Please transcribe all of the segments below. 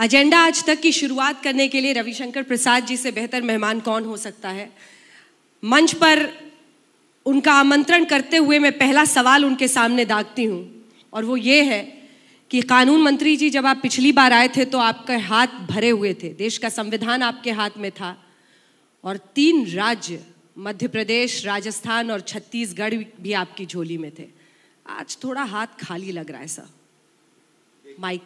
Agenda आज तक की शुरुआत करने के लिए रविशंकर प्रसाद जी से बेहतर मेहमान कौन हो सकता है। मंच पर उनका आमंत्रण करते हुए मैं पहला सवाल उनके सामने दागती हूं और वो ये है कि कानून मंत्री जी, जब आप पिछली बार आए थे तो आपके हाथ भरे हुए थे, देश का संविधान आपके हाथ में था और 3 राज्य मध्य प्रदेश, राजस्थान और छत्तीसगढ़ भी आपकी झोली में थे। आज थोड़ा हाथ खाली लग रहा है सर। माइक।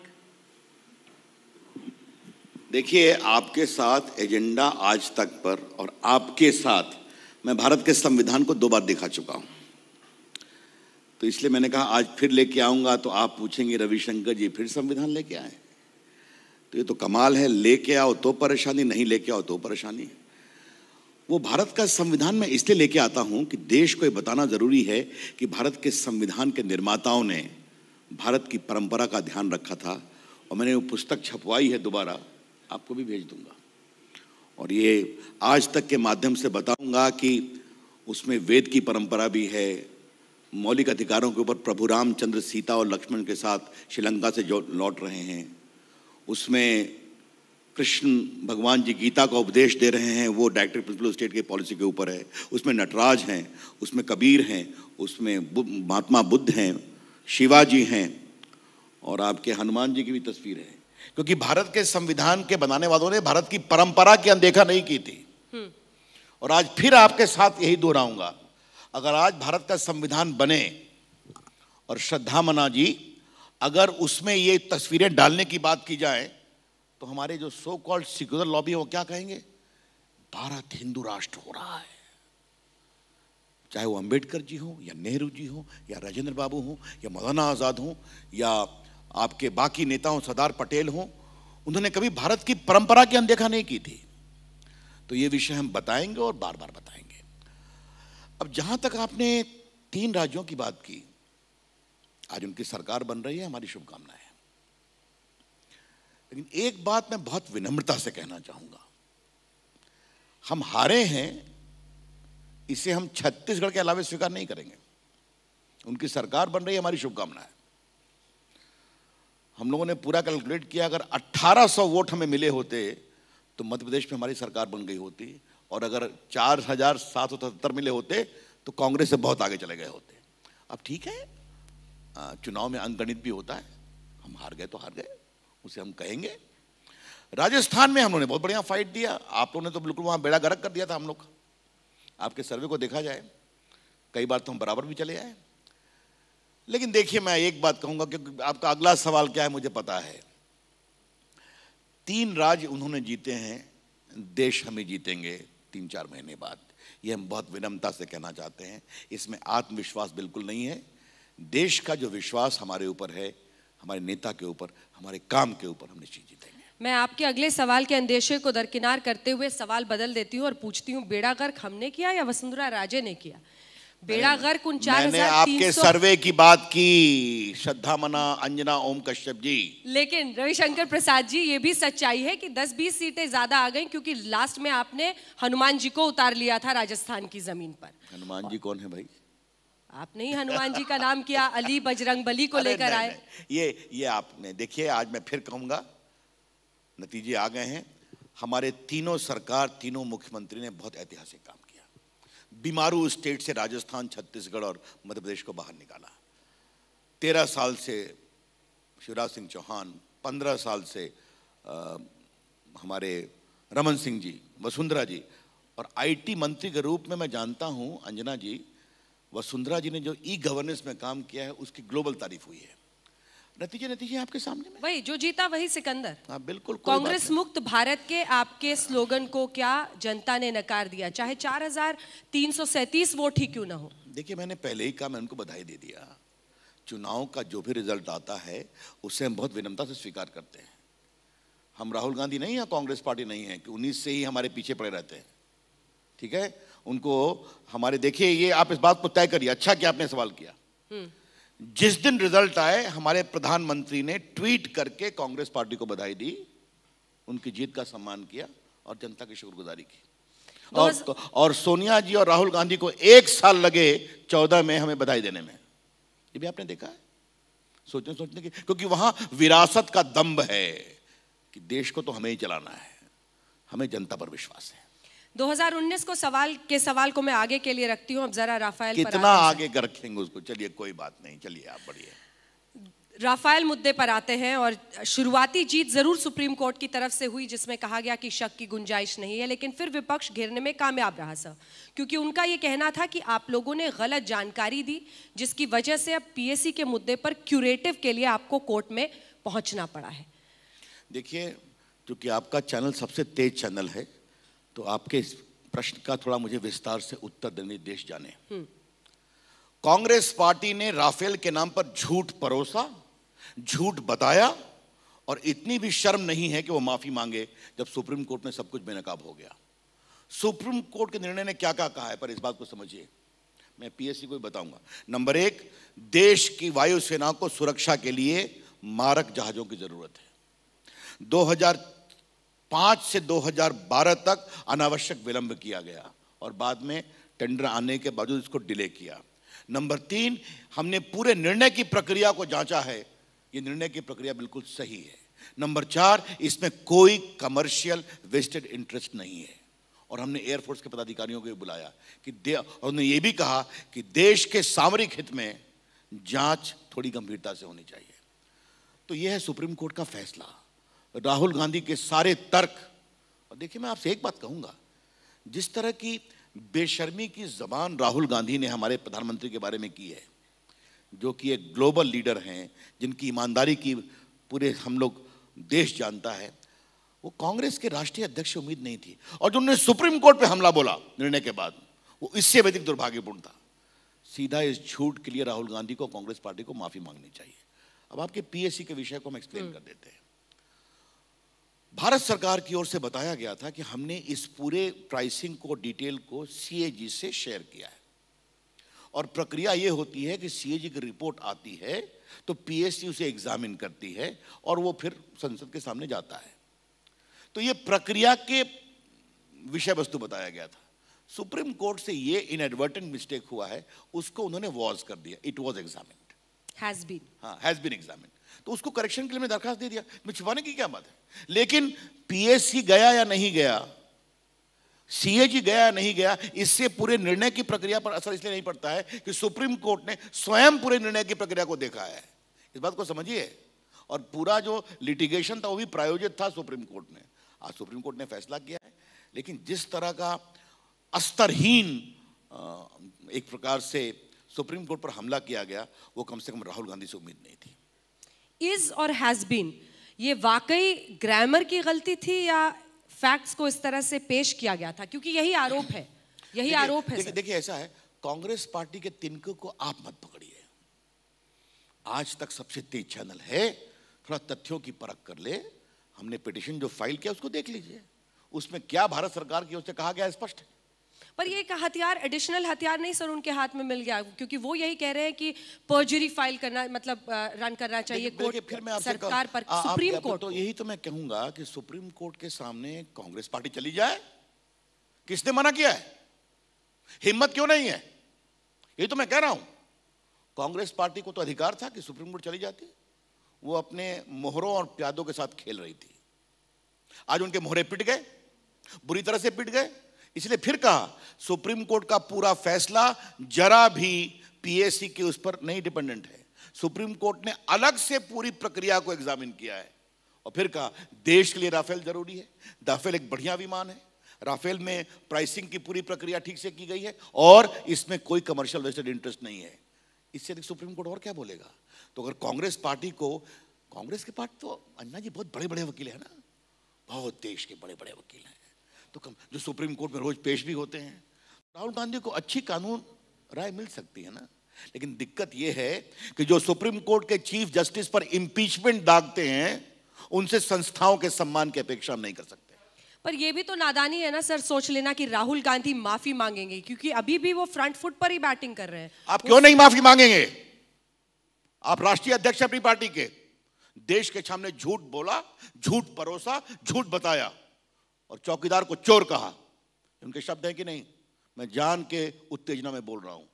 देखिए, आपके साथ एजेंडा आज तक पर और आपके साथ मैं भारत के संविधान को 2 बार दिखा चुका हूं, तो इसलिए मैंने कहा आज फिर लेके आऊंगा तो आप पूछेंगे रविशंकर जी फिर संविधान लेके आए। तो ये तो कमाल है, लेके आओ तो परेशानी, नहीं लेके आओ तो परेशानी। वो भारत का संविधान मैं इसलिए लेके आता हूं कि देश को ये बताना जरूरी है कि भारत के संविधान के निर्माताओं ने भारत की परंपरा का ध्यान रखा था और मैंने वो पुस्तक छपवाई है, दोबारा आपको भी भेज दूंगा और ये आज तक के माध्यम से बताऊंगा कि उसमें वेद की परंपरा भी है, मौलिक अधिकारों के ऊपर प्रभु रामचंद्र सीता और लक्ष्मण के साथ श्रीलंका से जो लौट रहे हैं, उसमें कृष्ण भगवान जी गीता का उपदेश दे रहे हैं, वो डायरेक्टर प्रिंसिपल स्टेट की पॉलिसी के ऊपर है, उसमें नटराज हैं, उसमें कबीर हैं, उसमें महात्मा बुद्ध हैं, शिवाजी हैं और आपके हनुमान जी की भी तस्वीर है। क्योंकि भारत के संविधान के बनाने वालों ने भारत की परंपरा की अनदेखा नहीं की थी और आज फिर आपके साथ यही दोहराऊंगा। अगर आज भारत का संविधान बने और श्रद्धा मना जी अगर उसमें ये तस्वीरें डालने की बात की जाए तो हमारे जो सो कॉल्ड सेक्युलर लॉबी है वो क्या कहेंगे, भारत हिंदू राष्ट्र हो रहा है। चाहे वो अंबेडकर जी हो या नेहरू जी हो या राजेंद्र बाबू हो या मौलाना आजाद हो या आपके बाकी नेताओं सरदार पटेल हो, उन्होंने कभी भारत की परंपरा की अनदेखा नहीं की थी। तो ये विषय हम बताएंगे और बार बार बताएंगे। अब जहां तक आपने 3 राज्यों की बात की, आज उनकी सरकार बन रही है, हमारी शुभकामनाएं। लेकिन एक बात मैं बहुत विनम्रता से कहना चाहूंगा, हम हारे हैं, इसे हम छत्तीसगढ़ के अलावा स्वीकार नहीं करेंगे। उनकी सरकार बन रही है, हमारी शुभकामनाएं। हम लोगों ने पूरा कैलकुलेट किया, अगर 1800 वोट हमें मिले होते तो मध्य प्रदेश में हमारी सरकार बन गई होती और अगर 4777 मिले होते तो कांग्रेस से बहुत आगे चले गए होते। अब ठीक है, चुनाव में अंकगणित भी होता है, हम हार गए तो हार गए, उसे हम कहेंगे। राजस्थान में हम लोगों ने बहुत बढ़िया फाइट दिया, आप लोगों ने तो बिल्कुल वहां बेड़ा गर्क कर दिया था हम लोग। आपके सर्वे को देखा जाए, कई बार तो हम बराबर भी चले आए। लेकिन देखिए, मैं एक बात कहूंगा, क्योंकि आपका अगला सवाल क्या है मुझे पता है। 3 राज्य उन्होंने जीते हैं, देश हम ही जीतेंगे 3-4 महीने बाद। ये हम बहुत विनम्रता से कहना चाहते हैं। इसमें आत्मविश्वास बिल्कुल नहीं है। देश का जो विश्वास हमारे ऊपर है, हमारे नेता के ऊपर, हमारे काम के ऊपर, हम निश्चित जीतेंगे। मैं आपके अगले सवाल के अंदेशे को दरकिनार करते हुए सवाल बदल देती हूँ और पूछती हूँ, बेड़ा गर्क हमने किया या वसुंधरा राजे ने किया? बेड़ा गर्क 49,300। मैंने आपके सर्वे की बात की, श्रद्धा मना, अंजना ओम कश्यप जी। लेकिन रविशंकर प्रसाद जी, ये भी सच्चाई है कि 10-20 सीटें ज्यादा आ गई क्योंकि लास्ट में आपने हनुमान जी को उतार लिया था राजस्थान की जमीन पर। हनुमान जी कौन है भाई? आपने ही हनुमान जी का नाम किया, अली बजरंग बली को लेकर आए। ये आपने, देखिए आज मैं फिर कहूंगा, नतीजे आ गए हैं। हमारे तीनों सरकार, तीनों मुख्यमंत्री ने बहुत ऐतिहासिक काम किया। बीमारू स्टेट से राजस्थान, छत्तीसगढ़ और मध्य प्रदेश को बाहर निकाला। 13 साल से शिवराज सिंह चौहान, 15 साल से हमारे रमन सिंह जी, वसुंधरा जी, और आईटी मंत्री के रूप में मैं जानता हूं अंजना जी, वसुंधरा जी ने जो ई गवर्नेंस में काम किया है उसकी ग्लोबल तारीफ हुई है। नतीजे आपके सामने में। वही जो जीता वही सिकंदर। हाँ बिल्कुल। कांग्रेस मुक्त भारत के आपके स्लोगन को क्या जनता ने नकार दिया, चाहे 4337 वोट ही क्यों ना हो? देखिए, मैंने पहले ही कहा, मैं उनको बधाई दे दिया। चुनाव का जो भी रिजल्ट आता है उसे हम बहुत विनम्रता से स्वीकार करते हैं। हम राहुल गांधी नहीं है, कांग्रेस पार्टी नहीं है कि 19 से ही हमारे पीछे पड़े रहते हैं। ठीक है, उनको हमारे, देखिए ये आप इस बात को तय करिए। अच्छा कि आपने सवाल किया। जिस दिन रिजल्ट आए, हमारे प्रधानमंत्री ने ट्वीट करके कांग्रेस पार्टी को बधाई दी, उनकी जीत का सम्मान किया और जनता की शुक्रगुजारी की। और सोनिया जी और राहुल गांधी को 1 साल लगे 14 में हमें बधाई देने में। ये भी आपने देखा है, सोचने की, क्योंकि वहां विरासत का दंभ है कि देश को तो हमें ही चलाना है, हमें जनता पर विश्वास है। 2019 को सवाल को मैं आगे के लिए रखती हूँ। अब जरा राफेल पर कितना आगे कर रखेंगे उसको, चलिए कोई बात नहीं, चलिए आप बढ़िए। राफेल मुद्दे पर आते हैं और शुरुआती जीत जरूर सुप्रीम कोर्ट की तरफ से हुई जिसमें कहा गया कि शक की गुंजाइश नहीं है, लेकिन फिर विपक्ष घेरने में कामयाब रहा सर, क्योंकि उनका ये कहना था कि आप लोगों ने गलत जानकारी दी जिसकी वजह से अब पीएससी के मुद्दे पर क्यूरेटिव के लिए आपको कोर्ट में पहुंचना पड़ा है। देखिए, क्योंकि आपका चैनल सबसे तेज चैनल है, तो आपके इस प्रश्न का थोड़ा मुझे विस्तार से उत्तर देने देश जाने। कांग्रेस पार्टी ने राफेल के नाम पर झूठ परोसा, झूठ बताया, और इतनी भी शर्म नहीं है कि वो माफी मांगे जब सुप्रीम कोर्ट में सब कुछ बेनकाब हो गया। सुप्रीम कोर्ट के निर्णय ने क्या क्या कहा है, पर इस बात को समझिए, मैं पीएससी को भी बताऊंगा। नंबर 1, देश की वायुसेना को सुरक्षा के लिए मारक जहाजों की जरूरत है। 2005 से 2012 तक अनावश्यक विलंब किया गया और बाद में टेंडर आने के बावजूद इसको डिले किया। नंबर 3, हमने पूरे निर्णय की प्रक्रिया को जांचा है, ये निर्णय की प्रक्रिया बिल्कुल सही है। नंबर 4, इसमें कोई कमर्शियल वेस्टेड इंटरेस्ट नहीं है, और हमने एयरफोर्स के पदाधिकारियों को भी बुलाया कि और उन्होंने ये भी कहा कि देश के सामरिक हित में जांच थोड़ी गंभीरता से होनी चाहिए। तो यह है सुप्रीम कोर्ट का फैसला। राहुल गांधी के सारे तर्क, और देखिए मैं आपसे एक बात कहूंगा, जिस तरह की बेशर्मी की जबान राहुल गांधी ने हमारे प्रधानमंत्री के बारे में की है, जो कि एक ग्लोबल लीडर हैं, जिनकी ईमानदारी की पूरे हम लोग देश जानता है, वो कांग्रेस के राष्ट्रीय अध्यक्ष से उम्मीद नहीं थी। और जो उन्होंने सुप्रीम कोर्ट पे हमला बोला निर्णय के बाद, वो इससे अधिक दुर्भाग्यपूर्ण था। सीधा इस झूठ के लिए राहुल गांधी को, कांग्रेस पार्टी को माफी मांगनी चाहिए। अब आपके पीएससी के विषय को हम एक्सप्लेन कर देते हैं। भारत सरकार की ओर से बताया गया था कि हमने इस पूरे प्राइसिंग को, डिटेल को सीएजी से शेयर किया है, और प्रक्रिया यह होती है कि सीएजी की रिपोर्ट आती है तो पीएससी उसे एग्जामिन करती है और वो फिर संसद के सामने जाता है। तो ये प्रक्रिया के विषय वस्तु बताया गया था। सुप्रीम कोर्ट से ये इनएडवर्टेंट मिस्टेक हुआ है, उसको उन्होंने वॉज कर दिया, it was examined, has been, हाँ हैज बीन एग्जामिन्ड। तो उसको करेक्शन के लिए मैं दरखास्त दे दिया, मैं छुपाने की क्या बात है। लेकिन पीएससी गया या नहीं गया, सीएजी गया या नहीं गया, इससे पूरे निर्णय की प्रक्रिया पर असर इसलिए नहीं पड़ता है कि सुप्रीम कोर्ट ने स्वयं पूरे निर्णय की प्रक्रिया को देखा है। इस बात को समझिए। और पूरा जो लिटिगेशन था वो भी प्रायोजित था सुप्रीम कोर्ट ने। आज सुप्रीम कोर्ट ने फैसला किया है, लेकिन जिस तरह का अस्तरहीन एक प्रकार से सुप्रीम कोर्ट पर हमला किया गया, वो कम से कम राहुल गांधी से उम्मीद नहीं थी। इज और हैज बीन, ये वाकई ग्रामर की गलती थी या फैक्ट्स को इस तरह से पेश किया गया था? क्योंकि यही आरोप है, यही आरोप है। देखिए ऐसा है, कांग्रेस पार्टी के तिनकों को आप मत पकड़िए। आज तक सबसे तेज चैनल है, थोड़ा तथ्यों की परख कर ले। हमने पिटीशन जो फाइल किया उसको देख लीजिए, उसमें क्या भारत सरकार की ओर से कहा गया स्पष्ट है। पर ये एक हथियार, एडिशनल हथियार नहीं सर उनके हाथ में मिल गया, क्योंकि वो यही कह रहे हैं कि पर्जरी फाइल करना, मतलब रन करना चाहिए कोर्ट फिर मैं सरकार पर, सुप्रीम कोर्ट। तो यही तो मैं कहूंगा कि सुप्रीम कोर्ट के सामने कांग्रेस पार्टी चली जाए। किसने मना किया है? हिम्मत क्यों नहीं है? यही तो मैं कह रहा हूं। कांग्रेस पार्टी को तो अधिकार था कि सुप्रीम कोर्ट चली जाती। वो अपने मोहरों और प्यादों के साथ खेल रही थी। आज उनके मोहरे पिट गए, बुरी तरह से पिट गए। इसलिए फिर कहा, सुप्रीम कोर्ट का पूरा फैसला जरा भी पीएससी के उस पर नहीं डिपेंडेंट है। सुप्रीम कोर्ट ने अलग से पूरी प्रक्रिया को एग्जामिन किया है और फिर कहा, देश के लिए राफेल जरूरी है। राफेल एक बढ़िया विमान है, राफेल में प्राइसिंग की पूरी प्रक्रिया ठीक से की गई है और इसमें कोई कमर्शियल वेस्टेड इंटरेस्ट नहीं है। इससे अधिक सुप्रीम कोर्ट और क्या बोलेगा? तो अगर कांग्रेस पार्टी को, कांग्रेस के पास तो अन्ना जी बहुत बड़े बड़े वकील हैं ना, बहुत देश के बड़े बड़े वकील हैं, तो जो सुप्रीम कोर्ट में रोज पेश भी होते हैं। राहुल गांधी को अच्छी कानून राय मिल सकती है ना, लेकिन दिक्कत यह है कि जो सुप्रीम कोर्ट के चीफ जस्टिस पर इंपीचमेंट दागते हैं, उनसे संस्थाओं के सम्मान की अपेक्षा हम नहीं कर सकते। पर यह भी तो नादानी है ना सर, सोच लेना कि राहुल गांधी माफी मांगेंगे, क्योंकि अभी भी वो फ्रंट फुट पर ही बैटिंग कर रहे हैं। आप क्यों नहीं माफी मांगेंगे? आप राष्ट्रीय अध्यक्ष अपनी पार्टी के, देश के सामने झूठ बोला, झूठ परोसा, झूठ बताया और चौकीदार को चोर कहा। उनके शब्द हैं कि नहीं? मैं जान के उत्तेजना में बोल रहा हूं,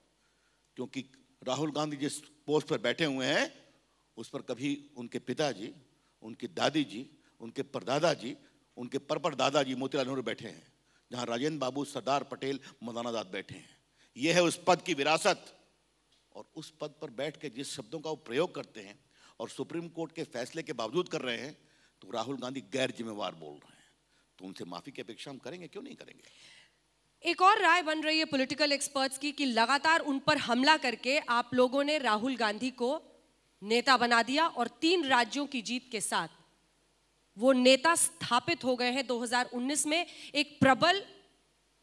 क्योंकि राहुल गांधी जिस पोस्ट पर बैठे हुए हैं उस पर कभी उनके पिताजी, उनकी दादी जी, उनके परदादा जी, उनके परदादा जी मोतीलाल नेहरू बैठे हैं, जहां राजेंद्र बाबू, सरदार पटेल, मौलाना आजाद बैठे हैं। यह है उस पद की विरासत। और उस पद पर बैठ के जिस शब्दों का वो प्रयोग करते हैं और सुप्रीम कोर्ट के फैसले के बावजूद कर रहे हैं, तो राहुल गांधी गैर जिम्मेवार बोल रहे हैं। तो उनसे माफी की अपेक्षा हम करेंगे, क्यों नहीं करेंगे। एक और राय बन रही है पॉलिटिकल एक्सपर्ट्स की कि लगातार उन पर हमला करके आप लोगों ने राहुल गांधी को नेता बना दिया और 3 राज्यों की जीत के साथ वो नेता स्थापित हो गए हैं। 2019 में एक प्रबल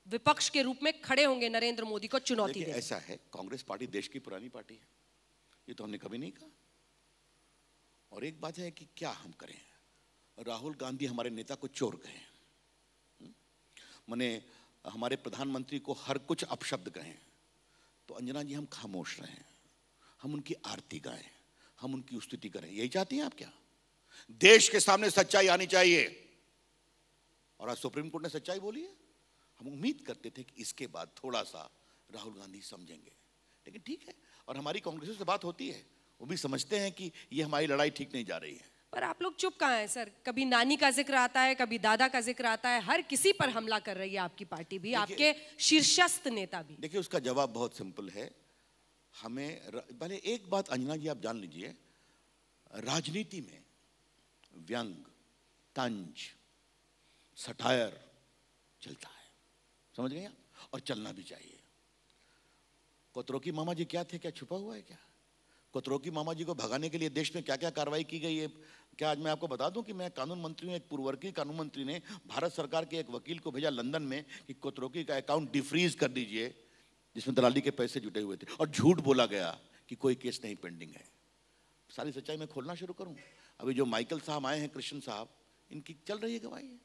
विपक्ष के रूप में खड़े होंगे नरेंद्र मोदी को चुनौती देने। ऐसा है, कांग्रेस पार्टी देश की पुरानी पार्टी है, ये तो हमने कभी नहीं कहा। और एक बात है कि क्या हम करें, राहुल गांधी हमारे नेता को चोर कहें, माने हमारे प्रधानमंत्री को हर कुछ अपशब्द कहें, तो अंजना जी हम खामोश रहें, हम उनकी आरती गाएं, हम उनकी स्तुति करें। यही चाहती हैं आप क्या? देश के सामने सच्चाई आनी चाहिए, और आज सुप्रीम कोर्ट ने सच्चाई बोली है। हम उम्मीद करते थे कि इसके बाद थोड़ा सा राहुल गांधी समझेंगे, लेकिन ठीक है। और हमारी कांग्रेस से बात होती है, वो भी समझते हैं कि ये हमारी लड़ाई ठीक नहीं जा रही है। पर आप लोग चुप कहाँ हैं सर? कभी नानी का जिक्र आता है, कभी दादा का जिक्र आता है, हर किसी पर हमला कर रही है आपकी पार्टी भी, आपके शीर्षस्थ नेता भी। देखिए, उसका जवाब बहुत सिंपल है। हमें पहले एक बात अंजना जी आप जान लीजिए, राजनीति में व्यंग, तंज, सटायर चलता है, समझ गए आप? और चलना भी चाहिए। कोतरोकी मामा जी क्या थे? क्या छुपा हुआ है क्या? कोतरोकी मामा जी को भगाने के लिए देश में क्या क्या कार्रवाई की गई है? क्या आज मैं आपको बता दूं कि मैं कानून मंत्री हूं, एक पूर्ववर्ती कानून मंत्री ने भारत सरकार के एक वकील को भेजा लंदन में कि कोतरोकी का अकाउंट डिफ्रीज कर दीजिए, जिसमें दलाली के पैसे जुटे हुए थे, और झूठ बोला गया कि कोई केस नहीं पेंडिंग है। सारी सच्चाई मैं खोलना शुरू करूं? अभी जो माइकल साहब आए हैं, कृष्ण साहब, इनकी चल रही है गवाही।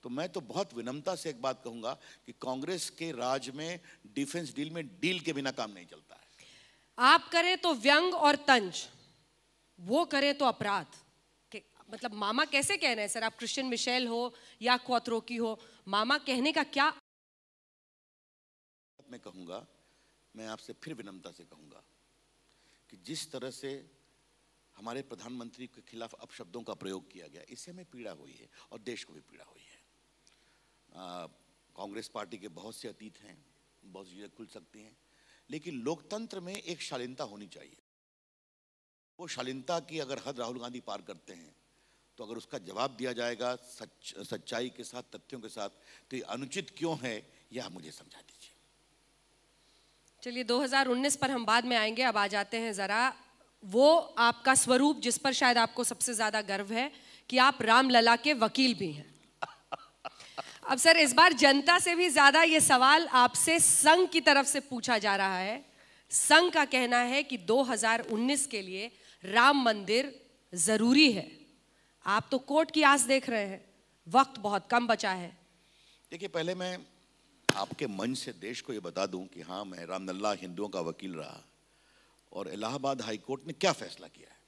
तो मैं तो बहुत विनम्रता से एक बात कहूंगा कि कांग्रेस के राज में डिफेंस डील में डील के बिना काम नहीं चलता है। आप करें तो व्यंग और तंज, वो करें तो अपराध। मतलब मामा कैसे कह रहे हैं सर? आप क्रिश्चियन मिशेल हो या क्वात्रोकी हो, मामा कहने का क्या? मैं कहूंगा, मैं आपसे फिर विनम्रता से कहूंगा कि जिस तरह से हमारे प्रधानमंत्री के खिलाफ अपशब्दों का प्रयोग किया गया, इससे हमें पीड़ा हुई है और देश को भी पीड़ा हुई है। कांग्रेस पार्टी के बहुत से अतीत हैं, बहुत सी चीजें खुल सकती हैं, लेकिन लोकतंत्र में एक शालीनता होनी चाहिए। वो शालीनता की अगर हद राहुल गांधी पार करते हैं, तो अगर उसका जवाब दिया जाएगा सच्चाई के साथ, तथ्यों के साथ, तो ये अनुचित क्यों है, यह आप मुझे समझा दीजिए। चलिए 2019 पर हम बाद में आएंगे, अब आ जाते हैं जरा वो आपका स्वरूप जिस पर शायद आपको सबसे ज्यादा गर्व है कि आप रामलला के वकील भी हैं। अब सर, इस बार जनता से भी ज्यादा ये सवाल आपसे संघ की तरफ से पूछा जा रहा है। संघ का कहना है कि 2019 के लिए राम मंदिर जरूरी है। आप तो कोर्ट की आस देख रहे हैं, वक्त बहुत कम बचा है। देखिए, पहले मैं आपके मंच से देश को ये बता दूं कि हाँ, मैं रामलला हिंदुओं का वकील रहा, और इलाहाबाद हाई कोर्ट ने क्या फैसला किया है।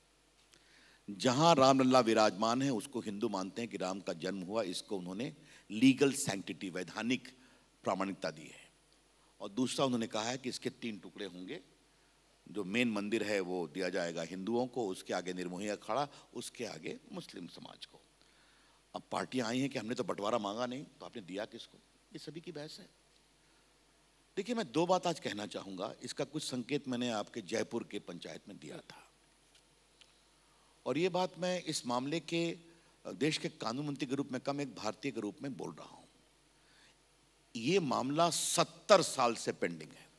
जहां रामलला विराजमान है, उसको हिंदू मानते हैं कि राम का जन्म हुआ, इसको उन्होंने लीगल सैंक्टिटी, वैधानिक प्रामाणिकता दी है। और दूसरा उन्होंने कहा है कि इसके 3 टुकड़े होंगे। जो मेन मंदिर है वो दिया जाएगा हिंदुओं को, उसके आगे निर्मोही अखाड़ा, उसके आगे मुस्लिम समाज को। अब पार्टियां आई हैं कि हमने तो बंटवारा मांगा नहीं, तो आपने दिया किसको? ये सभी की बहस है। देखिए, मैं 2 बात आज कहना चाहूंगा। इसका कुछ संकेत मैंने आपके जयपुर के पंचायत में दिया था, और ये बात मैं इस मामले के देश के कानून मंत्री के रूप में कम, एक भारतीय के रूप में बोल रहा हूं। ये मामला 70 साल से पेंडिंग है।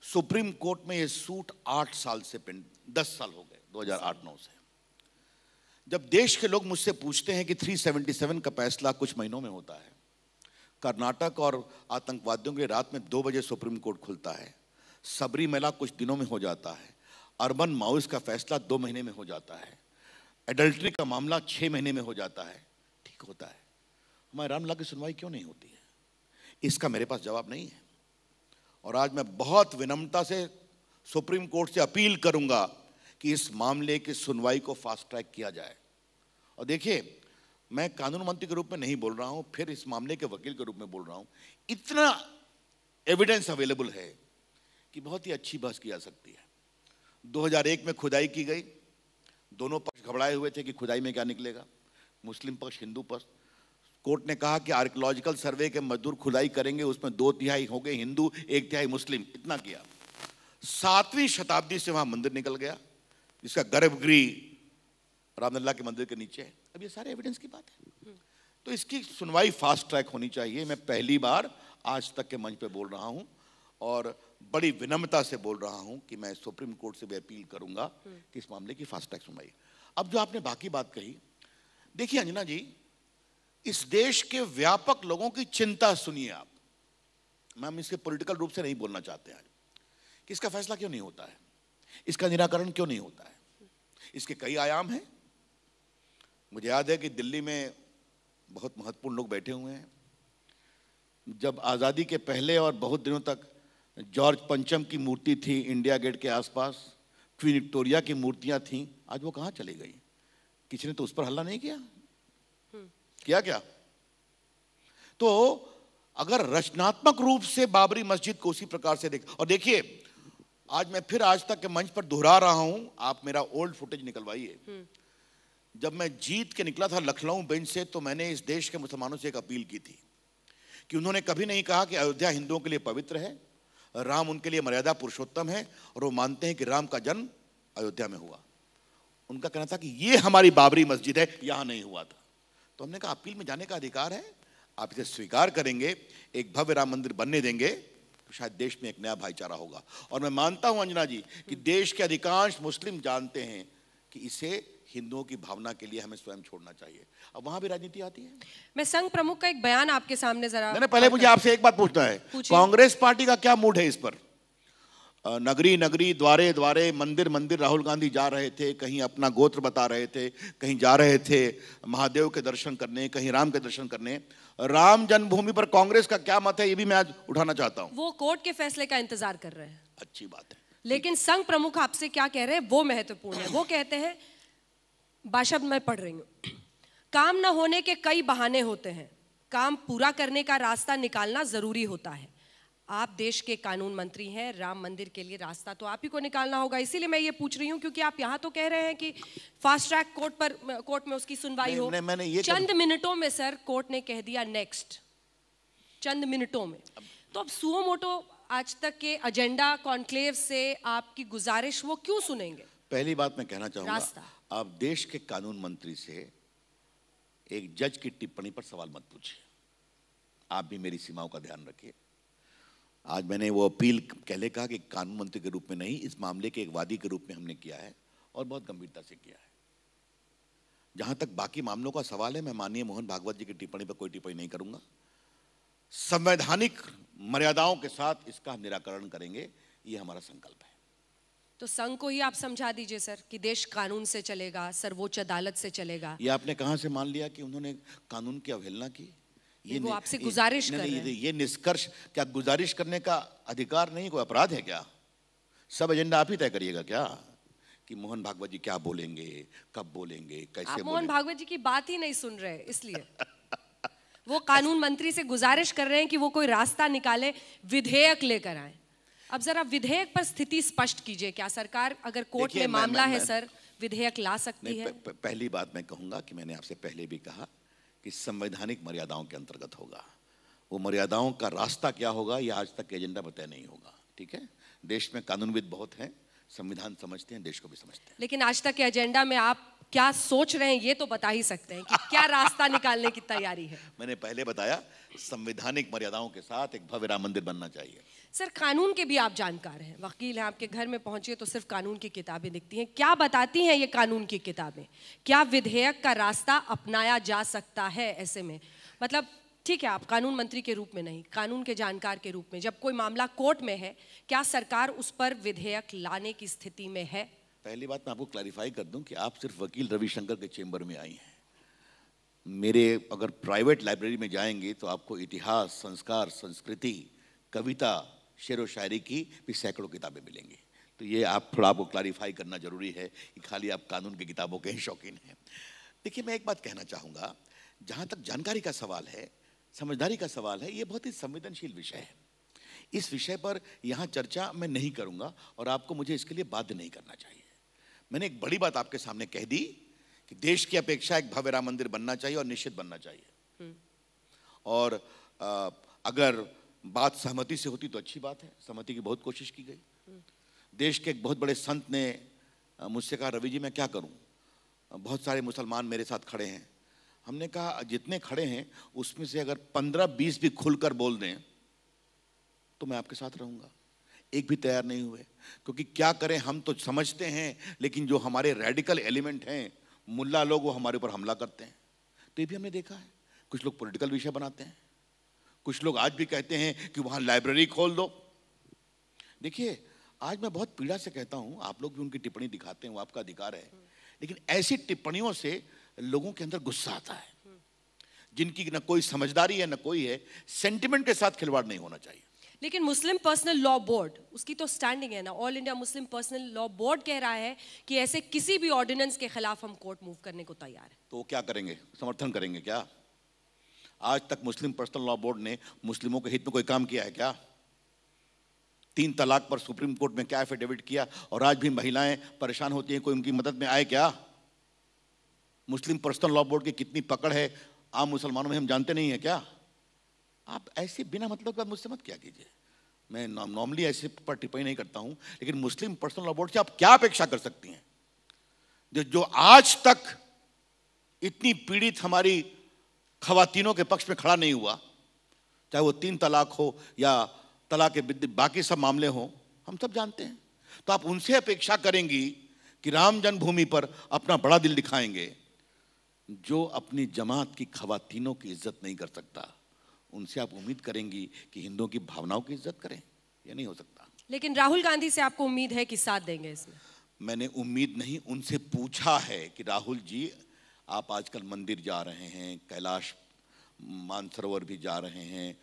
सुप्रीम कोर्ट में ये सूट 8 साल से 10 साल हो गए, 2008-9 से। जब देश के लोग मुझसे पूछते हैं कि 377 का फैसला कुछ महीनों में होता है, कर्नाटक और आतंकवादियों के रात में 2 बजे सुप्रीम कोर्ट खुलता है, सबरीमला कुछ दिनों में हो जाता है, अर्बन माओइस्ट का फैसला 2 महीने में हो जाता है, एडल्ट्री का मामला 6 महीने में हो जाता है, ठीक होता है, हमारे रामलला की सुनवाई क्यों नहीं होती है? इसका मेरे पास जवाब नहीं है। और आज मैं बहुत विनम्रता से सुप्रीम कोर्ट से अपील करूंगा कि इस मामले की सुनवाई को फास्ट ट्रैक किया जाए। और देखिए, मैं कानून मंत्री के रूप में नहीं बोल रहा हूं, फिर इस मामले के वकील के रूप में बोल रहा हूं। इतना एविडेंस अवेलेबल है कि बहुत ही अच्छी बहस की जा सकती है। 2001 में खुदाई की गई, दोनों पक्ष घबराए हुए थे कि खुदाई में क्या निकलेगा, मुस्लिम पक्ष, हिंदू पक्ष। कोर्ट ने कहा कि आर्कियोलॉजिकल सर्वे के मजदूर खुदाई करेंगे, उसमें 2/3 हो गए हिंदू, 1/3 मुस्लिम, इतना किया। 7वीं शताब्दी से वहां मंदिर निकल गया जिसका गर्भगृह रामलला के मंदिर के नीचे है। अब ये सारे एविडेंस की बात है, तो इसकी सुनवाई फास्ट ट्रैक होनी चाहिए। मैं पहली बार आज तक के मंच पे बोल रहा हूं और बड़ी विनम्रता से बोल रहा हूं कि मैं सुप्रीम कोर्ट से भी अपील करूंगा कि इस मामले की फास्ट ट्रैक सुनवाई। अब जो आपने बाकी बात कही, देखिए अंजना जी, इस देश के व्यापक लोगों की चिंता सुनिए आप। हम इसके पॉलिटिकल रूप से नहीं बोलना चाहते हैं कि इसका फैसला क्यों नहीं होता है, इसका निराकरण क्यों नहीं होता है। इसके कई आयाम हैं। मुझे याद है कि दिल्ली में बहुत महत्वपूर्ण लोग बैठे हुए हैं। जब आज़ादी के पहले और बहुत दिनों तक जॉर्ज पंचम की मूर्ति थी इंडिया गेट के आसपास, क्वीन विक्टोरिया की मूर्तियां थीं, आज वो कहाँ चली गई? किसी ने तो उस पर हल्ला नहीं किया? किया क्या? तो अगर रचनात्मक रूप से बाबरी मस्जिद को उसी प्रकार से देख, और देखिए आज मैं फिर आज तक के मंच पर दोहरा रहा हूं, आप मेरा ओल्ड फुटेज निकलवाइए। जब मैं जीत के निकला था लखनऊ बेंच से, तो मैंने इस देश के मुसलमानों से एक अपील की थी कि उन्होंने कभी नहीं कहा कि अयोध्या हिंदुओं के लिए पवित्र है, राम उनके लिए मर्यादा पुरुषोत्तम है और वो मानते हैं कि राम का जन्म अयोध्या में हुआ। उनका कहना था कि ये हमारी बाबरी मस्जिद है, यहां नहीं हुआ था। तो हमने कहा अपील में जाने का अधिकार है, आप इसे स्वीकार करेंगे, एक भव्य राम मंदिर बनने देंगे, तो शायद देश में एक नया भाईचारा होगा। और मैं मानता हूं अंजना जी कि देश के अधिकांश मुस्लिम जानते हैं कि इसे हिंदुओं की भावना के लिए हमें स्वयं छोड़ना चाहिए। अब वहां भी राजनीति आती है। मैं संघ प्रमुख का एक बयान आपके सामने जरा, मैंने पहले मुझे आपसे एक बात पूछना है, कांग्रेस पार्टी का क्या मूड है इस पर? नगरी नगरी, द्वारे द्वारे, मंदिर मंदिर राहुल गांधी जा रहे थे, कहीं अपना गोत्र बता रहे थे, कहीं जा रहे थे महादेव के दर्शन करने, कहीं राम के दर्शन करने। राम जन्मभूमि पर कांग्रेस का क्या मत है, ये भी मैं आज उठाना चाहता हूं। वो कोर्ट के फैसले का इंतजार कर रहे हैं। अच्छी बात है, लेकिन संघ प्रमुख आपसे क्या कह रहे हैं वो महत्वपूर्ण है। वो कहते हैं, बाशब्द मैं पढ़ रही हूं, काम न होने के कई बहाने होते हैं, काम पूरा करने का रास्ता निकालना जरूरी होता है। आप देश के कानून मंत्री हैं, राम मंदिर के लिए रास्ता तो आप ही को निकालना होगा। इसीलिए मैं ये पूछ रही हूँ क्योंकि आप यहाँ तो कह रहे हैं कि फास्ट ट्रैक कोर्ट में उसकी सुनवाई हो। मैंने ये चंद मिनटों में सर कोर्ट ने कह दिया नेक्स्ट, चंद मिनटों में। तो अब सुओ मोटो आज तक के एजेंडा कॉन्क्लेव से आपकी गुजारिश वो क्यों सुनेंगे? पहली बात मैं कहना चाहूंगा, आप देश के कानून मंत्री से एक जज की टिप्पणी पर सवाल मत पूछिए। आप भी मेरी सीमाओं का ध्यान रखिए। आज मैंने वो अपील पहले कहा कि कानून मंत्री के रूप में नहीं, इस मामले के एक वादी के रूप में हमने किया है और बहुत गंभीरता से किया है। जहां तक बाकी मामलों का सवाल है, मैं माननीय मोहन भागवत जी की टिप्पणी पर कोई टिप्पणी नहीं करूंगा। संवैधानिक मर्यादाओं के साथ इसका निराकरण करेंगे, ये हमारा संकल्प है। तो संघ को ही आप समझा दीजिए सर कि देश कानून से चलेगा, सर्वोच्च अदालत से चलेगा। ये आपने कहां से मान लिया कि उन्होंने कानून की अवहेलना की? ये वो आपसे गुजारिश कर रहे हैं। ये निष्कर्ष क्या गुजारिश करने का अधिकार नहीं, कोई अपराध है क्या? सब एजेंडा आप ही तय करिएगा क्या कि मोहन भागवत जी क्या बोलेंगे, कब बोलेंगे, कैसे आप मोहन भागवत जी की बात ही नहीं सुन रहे, इसलिए वो कानून मंत्री से गुजारिश कर रहे हैं कि वो कोई रास्ता निकाले, विधेयक लेकर आए। अब जरा विधेयक पर स्थिति स्पष्ट कीजिए, क्या सरकार अगर कोर्ट में मामला है सर विधेयक ला सकती है? पहली बात मैं कहूंगा कि मैंने आपसे पहले भी कहा कि संवैधानिक मर्यादाओं के अंतर्गत होगा। वो मर्यादाओं का रास्ता क्या होगा, ये आज तक के एजेंडा पर तय नहीं होगा। ठीक है, देश में कानूनविद बहुत हैं, संविधान समझते हैं, देश को भी समझते हैं। लेकिन आज तक के एजेंडा में आप क्या सोच रहे हैं ये तो बता ही सकते हैं कि क्या रास्ता निकालने की तैयारी है? मैंने पहले बताया, संवैधानिक मर्यादाओं के साथ एक भव्य राम मंदिर बनना चाहिए। सर कानून के भी आप जानकार हैं, वकील हैं, आपके घर में पहुंचिए तो सिर्फ कानून की किताबें दिखती हैं। क्या बताती हैं ये कानून की किताबें? क्या विधेयक का रास्ता अपनाया जा सकता है ऐसे में? मतलब ठीक है, आप कानून मंत्री के रूप में नहीं, कानून के जानकार के रूप में, जब कोई मामला कोर्ट में है, क्या सरकार उस पर विधेयक लाने की स्थिति में है? पहली बात मैं आपको क्लैरिफाई कर दूं कि आप सिर्फ वकील रविशंकर के चेंबर में आई हैं। मेरे अगर प्राइवेट लाइब्रेरी में जाएंगे तो आपको इतिहास, संस्कार, संस्कृति, कविता, शेर व शायरी की भी सैकड़ों किताबें मिलेंगी। तो ये आप थोड़ा आपको क्लैरिफाई करना जरूरी है कि खाली आप कानून की किताबों के ही शौकीन हैं। देखिए, मैं एक बात कहना चाहूँगा, जहाँ तक जानकारी का सवाल है, समझदारी का सवाल है, ये बहुत ही संवेदनशील विषय है। इस विषय पर यहाँ चर्चा मैं नहीं करूँगा और आपको मुझे इसके लिए बाध्य नहीं करना चाहिए। मैंने एक बड़ी बात आपके सामने कह दी कि देश की अपेक्षा एक भव्य राम मंदिर बनना चाहिए और निश्चित बनना चाहिए। और अगर बात सहमति से होती तो अच्छी बात है, सहमति की बहुत कोशिश की गई। देश के एक बहुत बड़े संत ने मुझसे कहा, रवि जी मैं क्या करूं, बहुत सारे मुसलमान मेरे साथ खड़े हैं। हमने कहा जितने खड़े हैं उसमें से अगर 15-20 भी खुलकर बोल दें तो मैं आपके साथ रहूंगा। एक भी तैयार नहीं हुए, क्योंकि क्या करें, हम तो समझते हैं, लेकिन जो हमारे रेडिकल एलिमेंट हैं, मुल्ला लोग, वो हमारे ऊपर हमला करते हैं। तो ये भी हमने देखा है, कुछ लोग पॉलिटिकल विषय बनाते हैं, कुछ लोग आज भी कहते हैं कि वहां लाइब्रेरी खोल दो। देखिए, आज मैं बहुत पीड़ा से कहता हूं, आप लोग भी उनकी टिप्पणी दिखाते हैं, वो आपका अधिकार है, लेकिन ऐसी टिप्पणियों से लोगों के अंदर गुस्सा आता है, जिनकी न कोई समझदारी है न कोई है। सेंटिमेंट के साथ खिलवाड़ नहीं होना चाहिए। लेकिन मुस्लिम पर्सनल लॉ बोर्ड, उसकी तो स्टैंडिंग है ना, all India Muslim personal law board कह रहा है कि ऐसे किसी भी ऑर्डिनेंस के खिलाफ हम कोर्ट मूव करने को तैयार है। तो वो क्या करेंगे, समर्थन करेंगे क्या? आज तक मुस्लिम पर्सनल लॉ बोर्ड ने मुस्लिमों के हित में कोई काम किया है क्या? 3 तलाक पर सुप्रीम कोर्ट में क्या एफिडेविट किया, और आज भी महिलाएं परेशान होती हैं, कोई उनकी मदद में आए क्या? मुस्लिम पर्सनल लॉ बोर्ड की कितनी पकड़ है आम मुसलमानों में, हम जानते नहीं है क्या? आप ऐसे बिना मतलब का मुझसे मत क्या कीजिए। मैं नॉर्मली ऐसे पर टिप्पणी नहीं करता हूं, लेकिन मुस्लिम पर्सनल लॉ बोर्ड से आप क्या अपेक्षा कर सकती हैं, जो आज तक इतनी पीड़ित हमारी खवातीनों के पक्ष में खड़ा नहीं हुआ, चाहे वो 3 तलाक हो या तलाक के बाकी सब मामले हो, हम सब जानते हैं। तो आप उनसे अपेक्षा करेंगी कि राम जन्मभूमि पर अपना बड़ा दिल दिखाएंगे। जो अपनी जमात की खवातीनों की इज्जत नहीं कर सकता, उनसे आप उम्मीद करेंगी कि हिंदुओं की भावनाओं की इज्जत करें? यह नहीं हो सकता। लेकिन राहुल गांधी से आपको उम्मीद है कि साथ देंगे इसमें? मैंने उम्मीद नहीं, उनसे पूछा है कि राहुल जी, आप आजकल मंदिर जा रहे हैं, कैलाश मानसरोवर भी जा रहे हैं,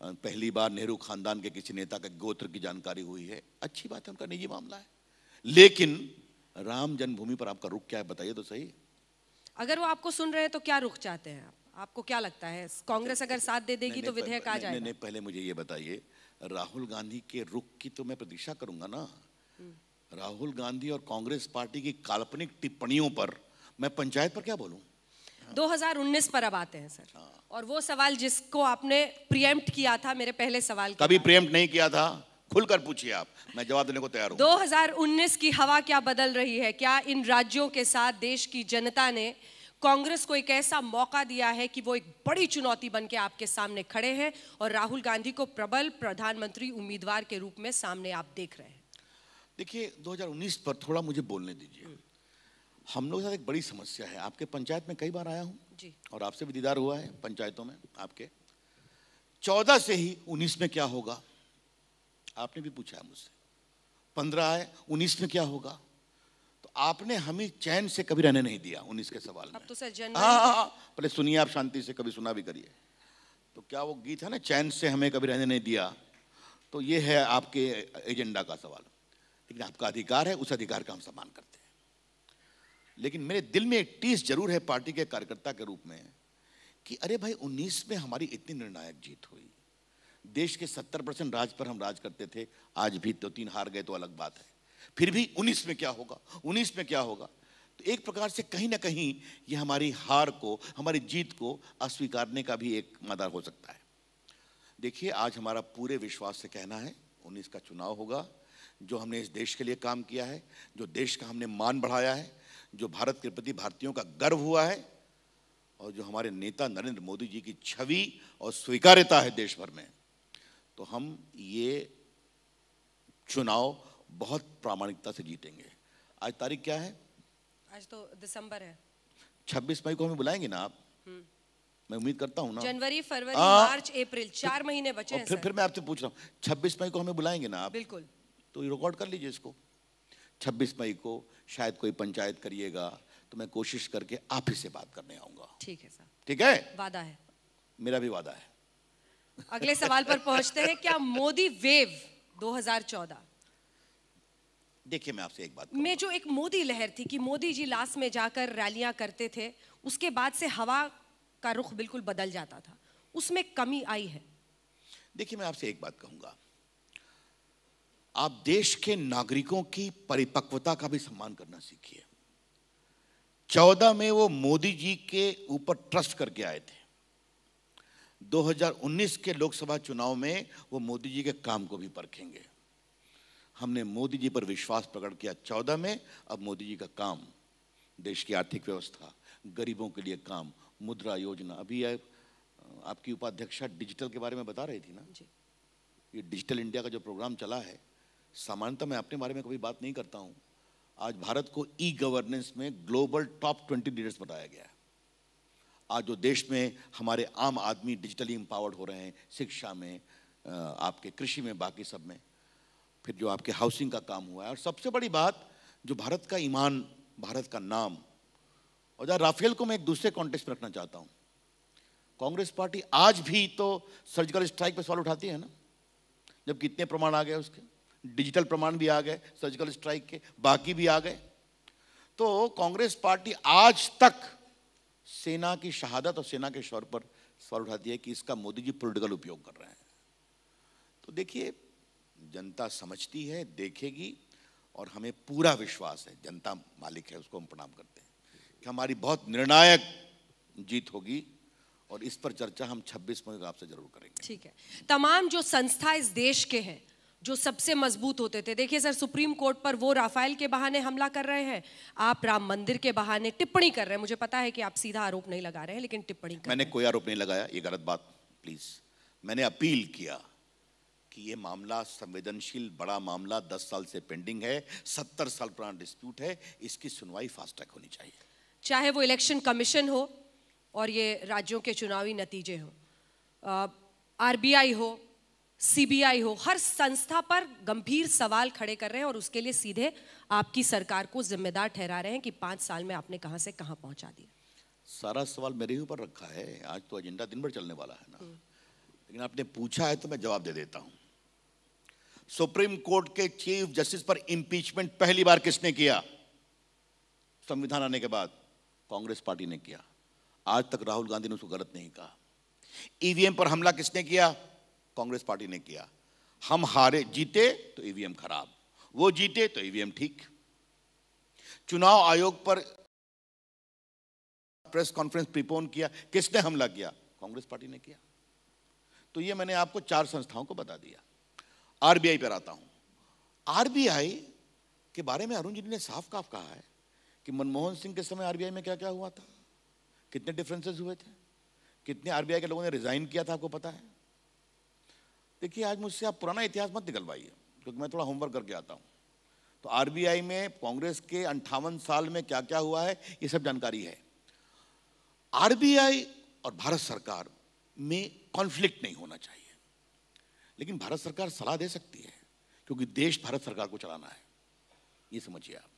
पहली बार नेहरू खानदान के किसी नेता के गोत्र की जानकारी हुई है, अच्छी बात है, उनका निजी मामला है, लेकिन राम जन्मभूमि पर आपका रुख क्या है, बताइए तो सही। अगर वो आपको सुन रहे हैं तो क्या रुख चाहते हैं आप? आपको क्या लगता है, कांग्रेस अगर साथ दे देगी तो विधेयक आ जाएगा? नहीं, पहले मुझे ये बताइए, राहुल गांधी के रुख की तो मैं प्रतीक्षा करूंगा ना। राहुल गांधी और कांग्रेस पार्टी की काल्पनिक टिप्पणियों पर मैं पंचायत पर क्या बोलूं? 2019 पर अब आते हैं सर, और वो सवाल जिसको आपने प्रीएम्प्ट किया था मेरे पहले सवाल के कभी प्रीएम्प्ट नहीं किया था, खुलकर पूछिए आप, मैं जवाब देने को तैयार हूं। 2019 की हवा क्या बदल रही है? क्या इन राज्यों के साथ देश की जनता ने कांग्रेस को एक ऐसा मौका दिया है कि वो एक बड़ी चुनौती बन के आपके सामने खड़े हैं और राहुल गांधी को प्रबल प्रधानमंत्री उम्मीदवार के रूप में सामने आप देख रहे हैं? देखिए, 2019 पर थोड़ा मुझे बोलने दीजिए। हम लोगों के साथ एक बड़ी समस्या है, आपके पंचायत में कई बार आया हूं जी, और आपसे भी दीदार हुआ है पंचायतों में आपके। 14 से ही 19 में क्या होगा आपने भी पूछा है मुझसे, 15 आए 19 में क्या होगा, तो आपने हमें चैन से कभी रहने नहीं दिया 19 के सवाल में। अब तो सर पहले सुनिए आप, शांति से, कभी सुना भी करिए। तो क्या वो गीत है ना, चैन से हमें कभी रहने नहीं दिया, तो ये है आपके एजेंडा का सवाल। लेकिन आपका अधिकार है, उस अधिकार का हम सम्मान करते हैं, लेकिन मेरे दिल में एक टीस जरूर है पार्टी के कार्यकर्ता के रूप में कि अरे भाई, 19 में हमारी इतनी निर्णायक जीत हुई, देश के 70% राज पर हम राज करते थे, आज भी 2-3 हार गए तो अलग बात है, फिर भी 19 में क्या होगा, 19 में क्या होगा। तो एक प्रकार से कहीं ना कहीं ये हमारी हार को, हमारी जीत को अस्वीकारने का भी एक मदार हो सकता है। देखिए, आज हमारा पूरे विश्वास से कहना है, 19 का चुनाव होगा, जो हमने इस देश के लिए काम किया है, जो देश का हमने मान बढ़ाया है, जो भारत के प्रति भारतीयों का गर्व हुआ है, और जो हमारे नेता नरेंद्र मोदी जी की छवि और स्वीकार्यता है देश भर में, तो हम ये चुनाव बहुत प्रामाणिकता से जीतेंगे। आज तारीख क्या है? आज तो दिसंबर है। 26 मई को हमें बुलाएंगे ना आप? मैं उम्मीद करता हूं ना। जनवरी, फरवरी, मार्च, अप्रैल, 4 महीने बचे हैं। फिर मैं आपसे पूछ रहा हूं, 26 मई को हमें बुलाएंगे ना आप? बिल्कुल। तो रिकॉर्ड कर लीजिए इसको। 26 मई को शायद कोई पंचायत करिएगा, तो मैं कोशिश करके आप ही से बात करने आऊंगा। ठीक है सर। ठीक है, वादा है। मेरा भी वादा है। अगले सवाल पर पहुंचते हैं। क्या मोदी वेव 2014, देखिए मैं आपसे एक बात में जो एक मोदी लहर थी कि मोदी जी लास्ट में जाकर रैलियां करते थे, उसके बाद से हवा का रुख बिल्कुल बदल जाता था, उसमें कमी आई है? देखिए, मैं आपसे एक बात कहूंगा, आप देश के नागरिकों की परिपक्वता का भी सम्मान करना सीखिए। 14 में वो मोदी जी के ऊपर ट्रस्ट करके आए थे। 2019 के लोकसभा चुनाव में वो मोदी जी के काम को भी परखेंगे। हमने मोदी जी पर विश्वास प्रकट किया 14 में, अब मोदी जी का काम, देश की आर्थिक व्यवस्था, गरीबों के लिए काम, मुद्रा योजना। अभी आपकी उपाध्यक्षा डिजिटल के बारे में बता रही थी ना जी। ये डिजिटल इंडिया का जो प्रोग्राम चला है, सामान्यतः मैं अपने बारे में कभी बात नहीं करता हूँ, आज भारत को ई गवर्नेंस में ग्लोबल टॉप 20 लीडर्स बताया गया है। आज जो देश में हमारे आम आदमी डिजिटली एम्पावर्ड हो रहे हैं, शिक्षा में, आपके कृषि में, बाकी सब में, फिर जो आपके हाउसिंग का काम हुआ है, और सबसे बड़ी बात जो भारत का ईमान, भारत का नाम। और जहाँ राफेल को मैं एक दूसरे कॉन्टेक्स्ट में रखना चाहता हूँ, कांग्रेस पार्टी आज भी तो सर्जिकल स्ट्राइक पे सवाल उठाती है ना, जब कितने प्रमाण आ गए उसके, डिजिटल प्रमाण भी आ गए, सर्जिकल स्ट्राइक के बाकी भी आ गए। तो कांग्रेस पार्टी आज तक सेना की शहादत और सेना के शौर्य पर सवाल उठाती है कि इसका मोदी जी पॉलिटिकल उपयोग कर रहे हैं। तो देखिए, जनता समझती है, देखेगी, और हमें पूरा विश्वास है, जनता मालिक है, उसको हम प्रणाम करते हैं कि हमारी बहुत निर्णायक जीत होगी, और इस पर चर्चा हम 26 मई को आपसे जरूर करेंगे। ठीक है। तमाम जो संस्था इस देश के हैं जो सबसे मजबूत होते थे, देखिए सर, सुप्रीम कोर्ट पर वो राफेल के बहाने हमला कर रहे हैं, आप राम मंदिर के बहाने टिप्पणी कर रहे हैं। मुझे पता है कि आप सीधा आरोप नहीं लगा रहे हैं, लेकिन टिप्पणी कर मैंने कोई आरोप नहीं लगाया, ये गलत बात, प्लीज। मैंने अपील किया कि ये मामला संवेदनशील, बड़ा मामला 10 साल से पेंडिंग है, 70 साल पुराना डिस्प्यूट है, इसकी सुनवाई फास्ट ट्रैक होनी चाहिए। चाहे वो इलेक्शन कमीशन हो और ये राज्यों के चुनावी नतीजे हो, आरबीआई हो, सीबीआई हो, हर संस्था पर गंभीर सवाल खड़े कर रहे हैं, और उसके लिए सीधे आपकी सरकार को जिम्मेदार ठहरा रहे हैं कि 5 साल में आपने कहां से कहां पहुंचा दिया। सारा सवाल मेरे ही ऊपर रखा है, आज तो एजेंडा दिन भर चलने वाला है ना, लेकिन आपने पूछा है तो मैं जवाब दे देता हूं। सुप्रीम कोर्ट के चीफ जस्टिस पर इंपीचमेंट पहली बार किसने किया? संविधान आने के बाद कांग्रेस पार्टी ने किया। आज तक राहुल गांधी ने उसको गलत नहीं कहा। ईवीएम पर हमला किसने किया? कांग्रेस पार्टी ने किया। हम हारे, जीते तो ईवीएम खराब, वो जीते तो ईवीएम ठीक। चुनाव आयोग पर प्रेस कॉन्फ्रेंस प्रीपोन किया, किसने हमला किया? कांग्रेस पार्टी ने किया। तो ये मैंने आपको 4 संस्थाओं को बता दिया। आरबीआई पर आता हूं। आरबीआई के बारे में अरुण जेटली ने साफ साफ कहा है कि मनमोहन सिंह के समय आरबीआई में क्या क्या हुआ था, कितने डिफरेंसेस हुए थे, कितने आरबीआई के लोगों ने रिजाइन किया था, आपको पता है। देखिए, आज मुझसे आप पुराना इतिहास मत निकलवाइए, क्योंकि मैं थोड़ा होमवर्क करके आता हूं। तो आरबीआई में कांग्रेस के 58 साल में क्या क्या हुआ है, ये सब जानकारी है। आरबीआई और भारत सरकार में कॉन्फ्लिक्ट नहीं होना चाहिए, लेकिन भारत सरकार सलाह दे सकती है, क्योंकि देश भारत सरकार को चलाना है, ये समझिए आप।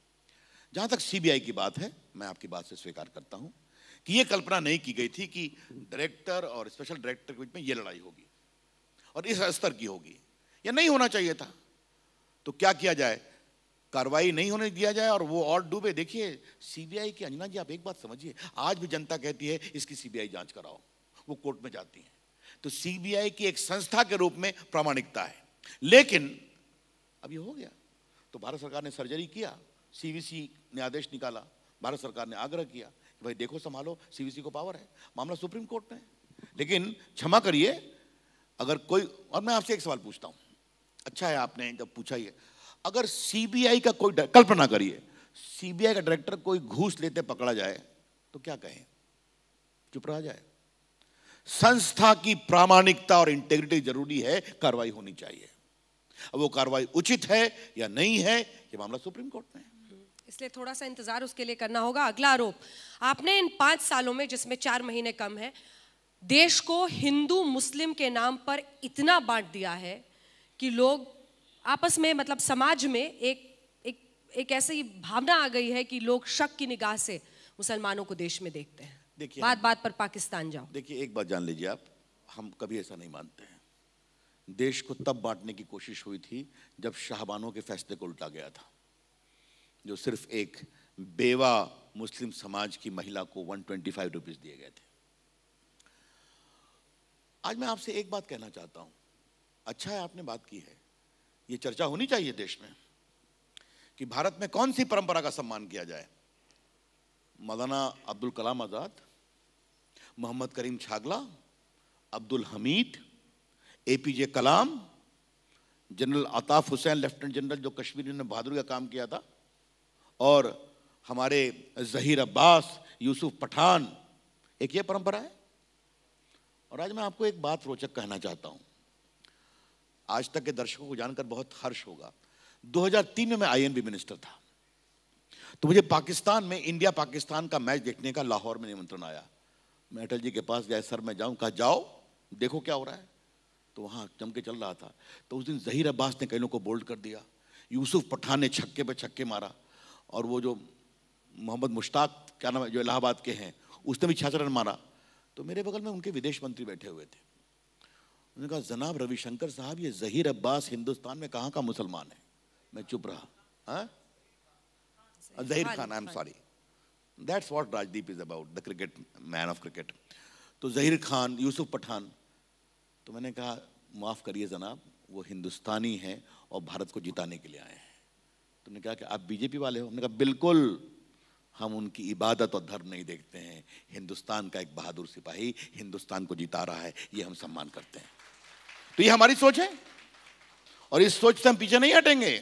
जहां तक सीबीआई की बात है, मैं आपकी बात से स्वीकार करता हूं कि यह कल्पना नहीं की गई थी कि डायरेक्टर और स्पेशल डायरेक्टर के बीच में यह लड़ाई होगी और इस स्तर की होगी, या नहीं होना चाहिए था। तो क्या किया जाए, कार्रवाई नहीं होने दिया जाए और वो और डूबे। देखिए, सीबीआई की, अंजना जी आप एक बात समझिए, आज भी जनता कहती है इसकी सीबीआई जांच कराओ, वो कोर्ट में जाती है। तो सीबीआई की एक संस्था के रूप में प्रामाणिकता है, लेकिन अब ये हो गया तो भारत सरकार ने सर्जरी किया, सीवीसी ने आदेश निकाला, भारत सरकार ने आग्रह किया कि भाई देखो, संभालो, सीवीसी को पावर है, मामला सुप्रीम कोर्ट में। लेकिन क्षमा करिए, अगर कोई, और मैं आपसे एक सवाल पूछता हूं, अच्छा है आपने जब पूछा ही है, अगर सीबीआई का कोई, कल्पना करिए सीबीआई का डायरेक्टर कोई घूस लेते पकड़ा जाए तो क्या कहें? चुप रहा जाए? संस्था की प्रामाणिकता और इंटेग्रिटी जरूरी है, कार्रवाई होनी चाहिए। अब वो कार्रवाई उचित है या नहीं है, ये मामला सुप्रीम कोर्ट में है, इसलिए थोड़ा सा इंतजार उसके लिए करना होगा। अगला आरोप, आपने इन 5 सालों में, जिसमें 4 महीने कम है, देश को हिंदू मुस्लिम के नाम पर इतना बांट दिया है कि लोग आपस में, मतलब समाज में एक ऐसी भावना आ गई है कि लोग शक की निगाह से मुसलमानों को देश में देखते हैं। देखिए, बात बात पर पाकिस्तान जाओ। देखिए, एक बात जान लीजिए आप, हम कभी ऐसा नहीं मानते हैं। देश को तब बांटने की कोशिश हुई थी जब शाहबानों के फैसले को उल्टा गया था, जो सिर्फ एक बेवा मुस्लिम समाज की महिला को 125 रुपीस दिए गए थे। आज मैं आपसे एक बात कहना चाहता हूं, अच्छा है आपने बात की है, ये चर्चा होनी चाहिए देश में कि भारत में कौन सी परंपरा का सम्मान किया जाए। मौलाना अब्दुल कलाम आज़ाद, मोहम्मद करीम छागला, अब्दुल हमीद, APJ कलाम, जनरल अताफ हुसैन लेफ्टिनेंट जनरल जो कश्मीर में बहादुरी का काम किया था, और हमारे ज़हीर अब्बास, यूसुफ पठान, एक ये परंपरा है। और आज मैं आपको एक बात रोचक कहना चाहता हूं, आज तक के दर्शकों को जानकर बहुत हर्ष होगा। 2003 में मैं INB मिनिस्टर था, तो मुझे पाकिस्तान में इंडिया पाकिस्तान का मैच देखने का लाहौर में निमंत्रण आया। मैं अटल जी के पास गया, सर मैं जाऊं? कहा जाओ, देखो क्या हो रहा है। तो वहां जम के चल रहा था। तो उस दिन ज़हीर अब्बास ने कई लोगों को बोल्ड कर दिया, यूसुफ पठान ने छक्के पे छक्के मारा, और वो जो मोहम्मद मुश्ताक क्या नाम है जो इलाहाबाद के हैं, उसने भी 66 रन मारा। तो मेरे बगल में उनके विदेश मंत्री बैठे हुए थे। उन्होंने कहा जनाब रविशंकर साहब, ये ज़हीर अब्बास हिंदुस्तान में कहाँ का मुसलमान है? मैं चुप रहा। हाँ, Zaheer Khan, I am sorry, that's what Rajdeep is about, the cricket man of cricket. तो ज़हीर खान, यूसुफ पठान। तो मैंने कहा माफ़ करिए जनाब, वो हिंदुस्तानी हैं और भारत को जिताने के लिए आए हैं। तो उन्होंने कहा कि आप BJP वाले हो? हमने कहा बिल्कुल, हम उनकी इबादत और धर्म नहीं देखते हैं। हिंदुस्तान का एक बहादुर सिपाही हिंदुस्तान को जिता रहा है, ये हम सम्मान करते हैं। तो ये हमारी सोच है, और इस सोच से हम पीछे नहीं हटेंगे।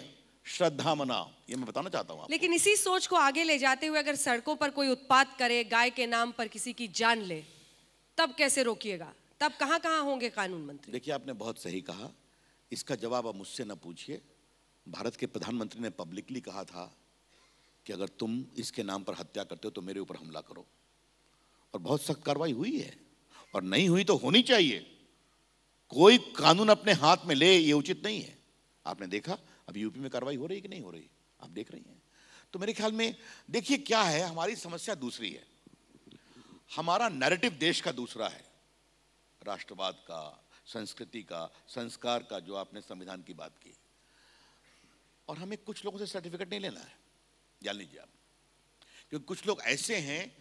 श्रद्धा मनाओ, ये मैं बताना चाहता हूँ आपको। लेकिन इसी सोच को आगे ले जाते हुए अगर सड़कों पर कोई उत्पात करे, गाय के नाम पर किसी की जान ले, तब कैसे रोकिएगा? तब कहां कहां होंगे कानून मंत्री? देखिए, आपने बहुत सही कहा, इसका जवाब आप मुझसे न पूछिए। भारत के प्रधानमंत्री ने पब्लिकली कहा था कि अगर तुम इसके नाम पर हत्या करते हो तो मेरे ऊपर हमला करो, और बहुत सख्त कार्रवाई हुई है, और नहीं हुई तो होनी चाहिए। कोई कानून अपने हाथ में ले ये उचित नहीं है। आपने देखा अभी यूपी में कार्रवाई हो रही है कि नहीं हो रही? आप देख रही हैं। तो मेरे ख्याल में देखिए क्या है, हमारी समस्या दूसरी है। हमारा नैरेटिव देश का दूसरा है, राष्ट्रवाद का, संस्कृति का, संस्कार का, जो आपने संविधान की बात की। और हमें कुछ लोगों से सर्टिफिकेट नहीं लेना है, जान लीजिए आप, क्योंकि कुछ लोग ऐसे हैं।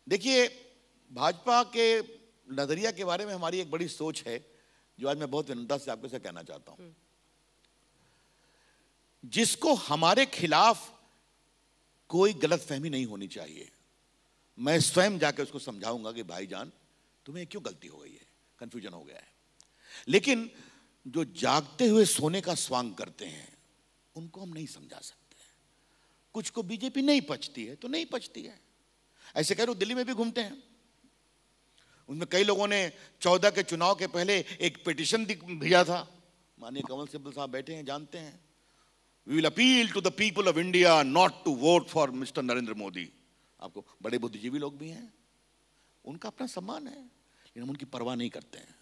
देखिए, भाजपा के नजरिया के बारे में हमारी एक बड़ी सोच है, जो आज मैं बहुत विनम्रता से आपके साथ कहना चाहता हूं। जिसको हमारे खिलाफ कोई गलतफहमी नहीं होनी चाहिए, मैं स्वयं जाकर उसको समझाऊंगा कि भाईजान तुम्हें क्यों गलती हो गई है, कंफ्यूजन हो गया है। लेकिन जो जागते हुए सोने का स्वांग करते हैं, उनको हम नहीं समझा सकते। कुछ को बीजेपी नहीं पचती है तो नहीं पचती है। ऐसे कह रहे हो, दिल्ली में भी घूमते हैं, उनमें कई लोगों ने 14 के चुनाव के पहले एक पिटीशन भेजा था। माननीय कंवल सिब्बल साहब बैठे हैं, जानते हैं, we will appeal to the people of India not to vote for mister Narendra Modi. आपको बड़े बुद्धिजीवी लोग भी हैं, उनका अपना सम्मान है, लेकिन हम उनकी परवाह नहीं करते हैं,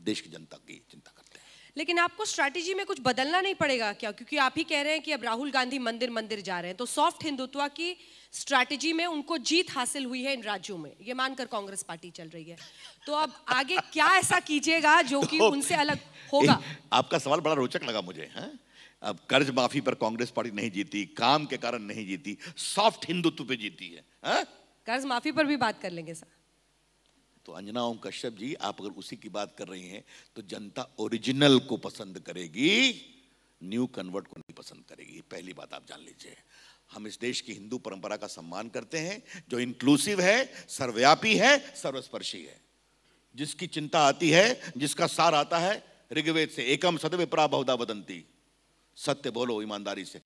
देश की जनता की चिंता करते हैं। लेकिन आपको स्ट्रैटेजी में कुछ बदलना नहीं पड़ेगा क्या? क्योंकि आप ही कह रहे हैं कि अब राहुल गांधी मंदिर मंदिर जा रहे हैं, तो सॉफ्ट हिंदुत्व की स्ट्रैटेजी में उनको जीत हासिल हुई है इन राज्यों में, ये मानकर कांग्रेस पार्टी चल रही है। तो अब आगे क्या ऐसा कीजिएगा जो कि उनसे अलग होगा? आपका सवाल बड़ा रोचक लगा मुझे। अब कर्ज माफी पर कांग्रेस पार्टी नहीं जीती, काम के कारण नहीं जीती, सॉफ्ट हिंदुत्व पे जीती है। कर्ज माफी पर भी बात कर लेंगे सर। तो अंजना ओम कश्यप जी, आप अगर उसी की बात कर रही हैं तो जनता ओरिजिनल को पसंद करेगी, न्यू कन्वर्ट को नहीं पसंद करेगी। पहली बात आप जान लीजिए। हम इस देश की हिंदू परंपरा का सम्मान करते हैं, जो इंक्लूसिव है, सर्वव्यापी है, सर्वस्पर्शी है, जिसकी चिंता आती है, जिसका सार आता है ऋग्वेद से, एकम सदविप्रा बहुधा वदंती, सत्य बोलो ईमानदारी से,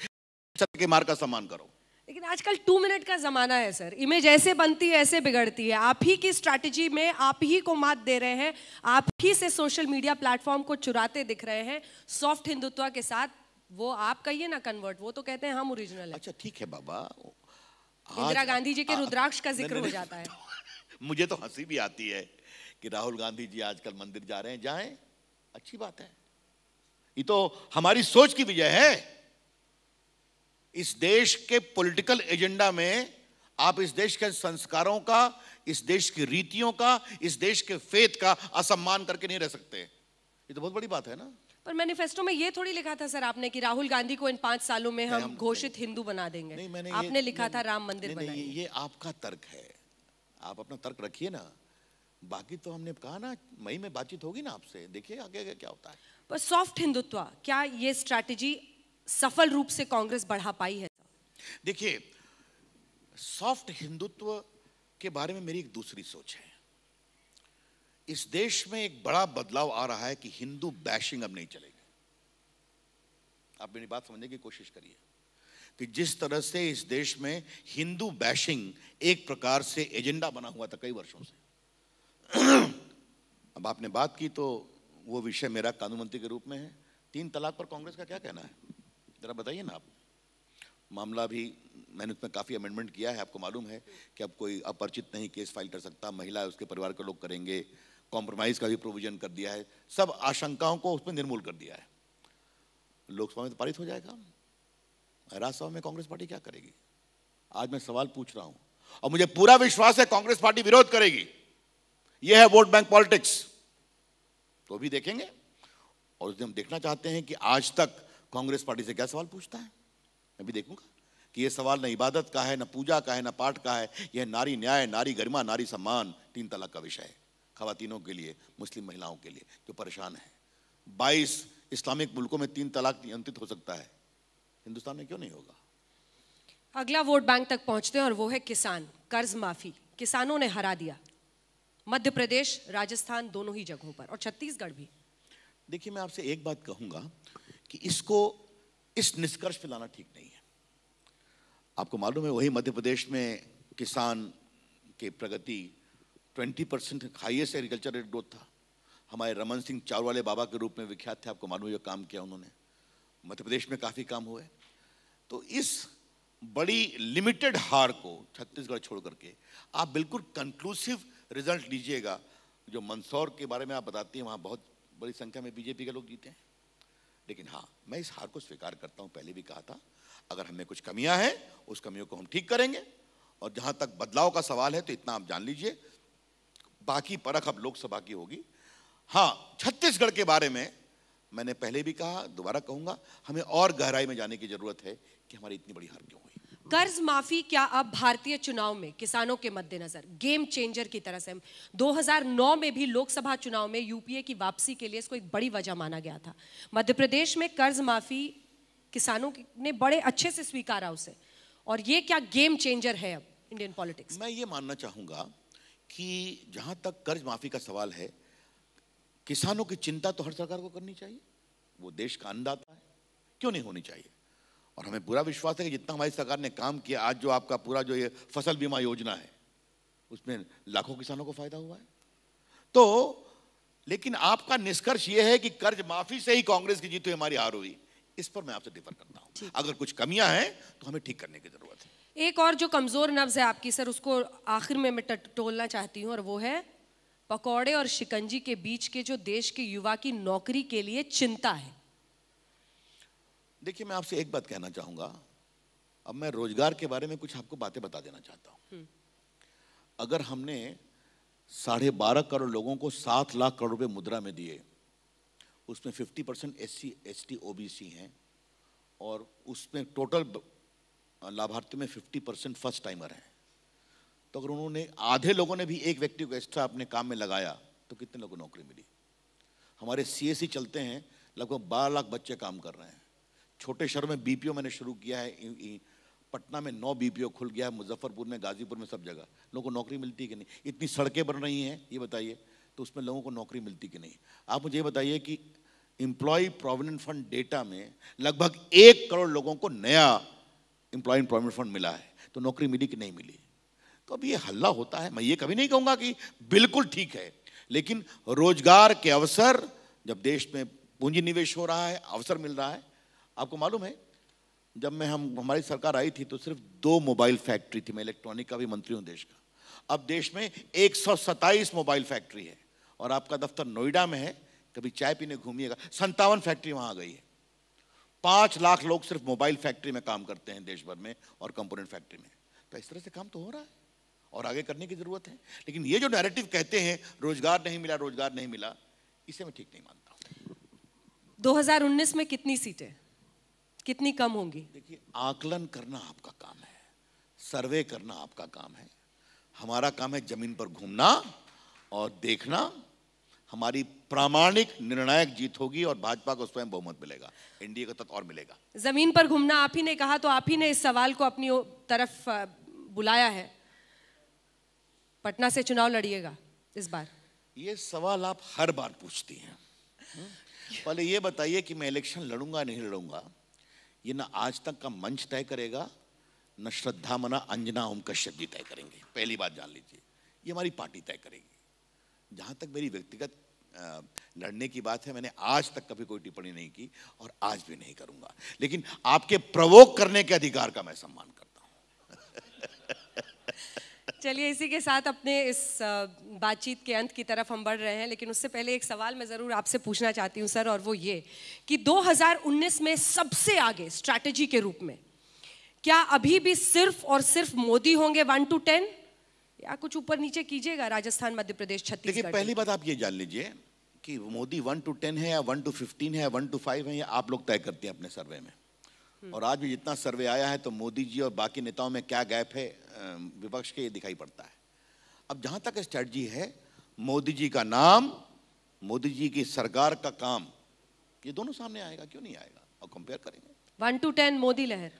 सत्य के मार्ग का सम्मान करो। लेकिन आजकल 2 मिनट का जमाना है सर, इमेज ऐसे बनती है ऐसे बिगड़ती है। आप ही की स्ट्रैटेजी में आप ही को मात दे रहे हैं, आप ही से सोशल मीडिया प्लेटफॉर्म को चुराते दिख रहे हैं सॉफ्ट हिंदुत्व के साथ। वो आप कहिए ना कन्वर्ट, वो तो कहते हैं हम ओरिजिनल है। अच्छा ठीक है बाबा, इंदिरा गांधी जी के रुद्राक्ष का जिक्र हो जाता है। मुझे तो हंसी भी आती है कि राहुल गांधी जी आजकल मंदिर जा रहे हैं, जाएं, अच्छी बात है, ये तो हमारी सोच की विजय है। इस देश के पॉलिटिकल एजेंडा में आप इस देश के संस्कारों का, इस देश की रीतियों का, इस देश के फेथ का असम्मान करके नहीं रह सकते। ये तो बहुत बड़ी बात है ना। पर मैनिफेस्टो में ये थोड़ी लिखा था सर आपने कि राहुल गांधी को इन 5 सालों में हम घोषित हिंदू बना देंगे। नहीं, मैंने आपने लिखा था राम मंदिर बनाएंगे। ये आपका तर्क है, आप अपना तर्क रखिए ना। बाकी तो हमने कहा ना, मई में बातचीत होगी ना आपसे, देखिए आगे क्या होता है। पर सॉफ्ट हिंदुत्व, क्या ये स्ट्रैटेजी सफल रूप से कांग्रेस बढ़ा पाई है? देखिए, सॉफ्ट हिंदुत्व के बारे में मेरी एक दूसरी सोच है। इस देश में एक बड़ा बदलाव आ रहा है कि हिंदू बैशिंग अब नहीं चलेगा। आप मेरी बात समझने की कोशिश करिए कि जिस तरह से इस देश में हिंदू बैशिंग एक प्रकार से एजेंडा बना हुआ था कई वर्षों से। अब आपने बात की तो वो विषय मेरा कानून मंत्री के रूप में है। 3 तलाक पर कांग्रेस का क्या कहना है, जरा बताइए ना आप। मामला भी मैंने उसमें काफ़ी अमेंडमेंट किया है। आपको मालूम है कि अब कोई अपरिचित नहीं केस फाइल कर सकता, महिला उसके परिवार के लोग करेंगे। कॉम्प्रोमाइज का भी प्रोविजन कर दिया है। सब आशंकाओं को उसमें निर्मूल कर दिया है। लोकसभा में तो पारित हो जाएगा। राज्यसभा में कांग्रेस पार्टी क्या करेगी? आज मैं सवाल पूछ रहा हूं और मुझे पूरा विश्वास है कांग्रेस पार्टी विरोध करेगी। यह है वोट बैंक पॉलिटिक्स। तो भी देखेंगे और उसमें हम देखना चाहते हैं कि आज तक कांग्रेस पार्टी से क्या सवाल पूछता है। मैं भी देखूंगा कि यह सवाल न इबादत का है, न पूजा का है, न पाठ का है। यह नारी न्याय, नारी गरिमा, नारी सम्मान, 3 तलाक का विषय है। खवातीनों के लिए, मुस्लिम महिलाओं के लिए जो परेशान है। 22 इस्लामिक मुल्कों में 3 तलाक नियंत्रित हो सकता है, हिंदुस्तान में क्यों नहीं होगा? अगला वोट बैंक तक पहुंचते हैं और वो है किसान कर्ज माफी। किसानों ने हरा दिया मध्य प्रदेश, राजस्थान, दोनों ही जगहों पर, और छत्तीसगढ़ भी। देखिए, मैं आपसे एक बात कहूंगा कि इसको इस निष्कर्ष पे लाना ठीक नहीं है। आपको मालूम है वही मध्य प्रदेश में किसान के प्रगति 20% हाईएस्ट एग्रीकल्चर रेट ग्रोथ था। हमारे रमन सिंह चावल बाबा के रूप में विख्यात थे। आपको मालूम है जो काम किया उन्होंने। मध्य प्रदेश में काफ़ी काम हुए। तो इस बड़ी लिमिटेड हार को छत्तीसगढ़ छोड़ करके आप बिल्कुल कंक्लूसिव रिजल्ट लीजिएगा। जो मंदसौर के बारे में आप बताती हैं, वहाँ बहुत बड़ी संख्या में बीजेपी के लोग जीते हैं। लेकिन हाँ, मैं इस हार को स्वीकार करता हूँ। पहले भी कहा था अगर हमें कुछ कमियां हैं उस कमियों को हम ठीक करेंगे। और जहाँ तक बदलाव का सवाल है तो इतना आप जान लीजिए, बाकी परख अब लोकसभा की होगी। हाँ, छत्तीसगढ़ के बारे में मैंने पहले भी कहा, दोबारा कहूंगा, हमें और गहराई में जाने की जरूरत है कि हमारी इतनी बड़ी हार क्यों हुई। कर्ज माफी क्या अब भारतीय चुनाव में किसानों के मद्देनजर गेम चेंजर की तरह से? 2009 में भी लोकसभा चुनाव में यूपीए की वापसी के लिए इसको एक बड़ी वजह माना गया था। मध्य प्रदेश में कर्ज माफी किसानों ने बड़े अच्छे से स्वीकारा उसे, और ये क्या गेम चेंजर है अब इंडियन पॉलिटिक्स? मैं ये मानना चाहूंगा कि जहां तक कर्ज माफी का सवाल है, किसानों की चिंता तो हर सरकार को करनी चाहिए। वो देश का अन्नदाता है, क्यों नहीं होनी चाहिए। और हमें पूरा विश्वास है कि जितना हमारी सरकार ने काम किया, आज जो आपका पूरा जो ये फसल बीमा योजना है उसमें लाखों किसानों को फायदा हुआ है। तो लेकिन आपका निष्कर्ष ये है कि कर्ज माफी से ही कांग्रेस की जीत हुई, हमारी हार हुई। इस पर मैं आपसे डिफर करता हूं। अगर कुछ कमियां हैं तो हमें ठीक करने की जरूरत है। एक और जो कमजोर नब्ज है आपकी सर, उसको आखिर में मैं टटोलना चाहती हूँ, और वो है पकौड़े और शिकंजी के बीच के जो देश के युवा की नौकरी के लिए चिंता है। देखिए, मैं आपसे एक बात कहना चाहूंगा। अब मैं रोजगार के बारे में कुछ आपको बातें बता देना चाहता हूं। अगर हमने 12.5 करोड़ लोगों को 7 लाख करोड़ रुपए मुद्रा में दिए, उसमें 50% SC ST OBC हैं, और उसमें टोटल लाभार्थी में 50% फर्स्ट टाइमर हैं, तो अगर उन्होंने आधे लोगों ने भी एक व्यक्ति को एक्स्ट्रा अपने काम में लगाया तो कितने लोगों को नौकरी मिली? हमारे CSC चलते हैं, लगभग 12 लाख बच्चे काम कर रहे हैं। छोटे शहरों में BPO मैंने शुरू किया है। पटना में 9 BPO खुल गया है, मुजफ्फरपुर में, गाजीपुर में, सब जगह। लोगों को नौकरी मिलती है कि नहीं? इतनी सड़कें बन रही हैं, ये बताइए, तो उसमें लोगों को नौकरी मिलती कि नहीं? आप मुझे ये बताइए कि एम्प्लॉय प्रोविडेंट फंड डेटा में लगभग 1 करोड़ लोगों को नया एम्प्लॉय प्रोविडेंट फंड मिला है, तो नौकरी मिली कि नहीं मिली? तो अब ये हल्ला होता है। मैं ये कभी नहीं कहूँगा कि बिल्कुल ठीक है, लेकिन रोजगार के अवसर, जब देश में पूंजी निवेश हो रहा है, अवसर मिल रहा है। आपको मालूम है जब हमारी सरकार आई थी तो सिर्फ 2 मोबाइल फैक्ट्री थी। मैं इलेक्ट्रॉनिक का भी मंत्री हूं देश का। अब देश में 127 मोबाइल फैक्ट्री है, और आपका दफ्तर नोएडा में है, कभी चाय पीने घूमिएगा, 57 फैक्ट्री वहां आ गई है। 5 लाख लोग सिर्फ मोबाइल फैक्ट्री में काम करते हैं देश भर में, और कंपोनेंट फैक्ट्री में। तो इस तरह से काम तो हो रहा है और आगे करने की जरूरत है। लेकिन ये जो नैरेटिव कहते हैं रोजगार नहीं मिला, रोजगार नहीं मिला, इसे मैं ठीक नहीं मानता हूं। 2019 में कितनी सीटें, कितनी कम होंगी? देखिए, आकलन करना आपका काम है, सर्वे करना आपका काम है। हमारा काम है जमीन पर घूमना और देखना। हमारी प्रामाणिक निर्णायक जीत होगी और भाजपा को स्वयं बहुमत मिलेगा, एनडीए को तक और मिलेगा। जमीन पर घूमना आप ही ने कहा, तो आप ही ने इस सवाल को अपनी तरफ बुलाया है, पटना से चुनाव लड़िएगा इस बार? ये सवाल आप हर बार पूछती हैं। पहले ये बताइए कि मैं इलेक्शन लड़ूंगा नहीं लड़ूंगा, ये ना आज तक का मंच तय करेगा, न श्रद्धा मना अंजना ओम कश्यप जी तय करेंगे। पहली बात जान लीजिए, ये हमारी पार्टी तय करेगी। जहां तक मेरी व्यक्तिगत लड़ने की बात है, मैंने आज तक कभी कोई टिप्पणी नहीं की और आज भी नहीं करूंगा, लेकिन आपके प्रवोक करने के अधिकार का मैं सम्मान करता हूं। चलिए, इसी के साथ अपने इस बातचीत के अंत की तरफ हम बढ़ रहे हैं, लेकिन उससे पहले एक सवाल मैं ज़रूर आपसे पूछना चाहती हूँ सर, और वो ये कि 2019 में सबसे आगे स्ट्रैटेजी के रूप में क्या अभी भी सिर्फ और सिर्फ मोदी होंगे 1 to 10, या कुछ ऊपर नीचे कीजिएगा राजस्थान, मध्य प्रदेश, छत्तीसगढ़? देखिए, पहली बात आप ये जान लीजिए कि मोदी 1 to 10 है या 1 to 15 है या 1 to 5 है, ये आप लोग तय करते हैं अपने सर्वे में। और आज भी जितना सर्वे आया है तो मोदी जी और बाकी नेताओं में क्या गैप है विपक्ष के, ये दिखाई पड़ता है। अब जहां तक स्ट्रैटेजी है, मोदी जी का नाम, मोदी जी की सरकार का काम, ये दोनों सामने आएगा, क्यों नहीं आएगा, और कंपेयर करेंगे। 1 to 10 मोदी लहर,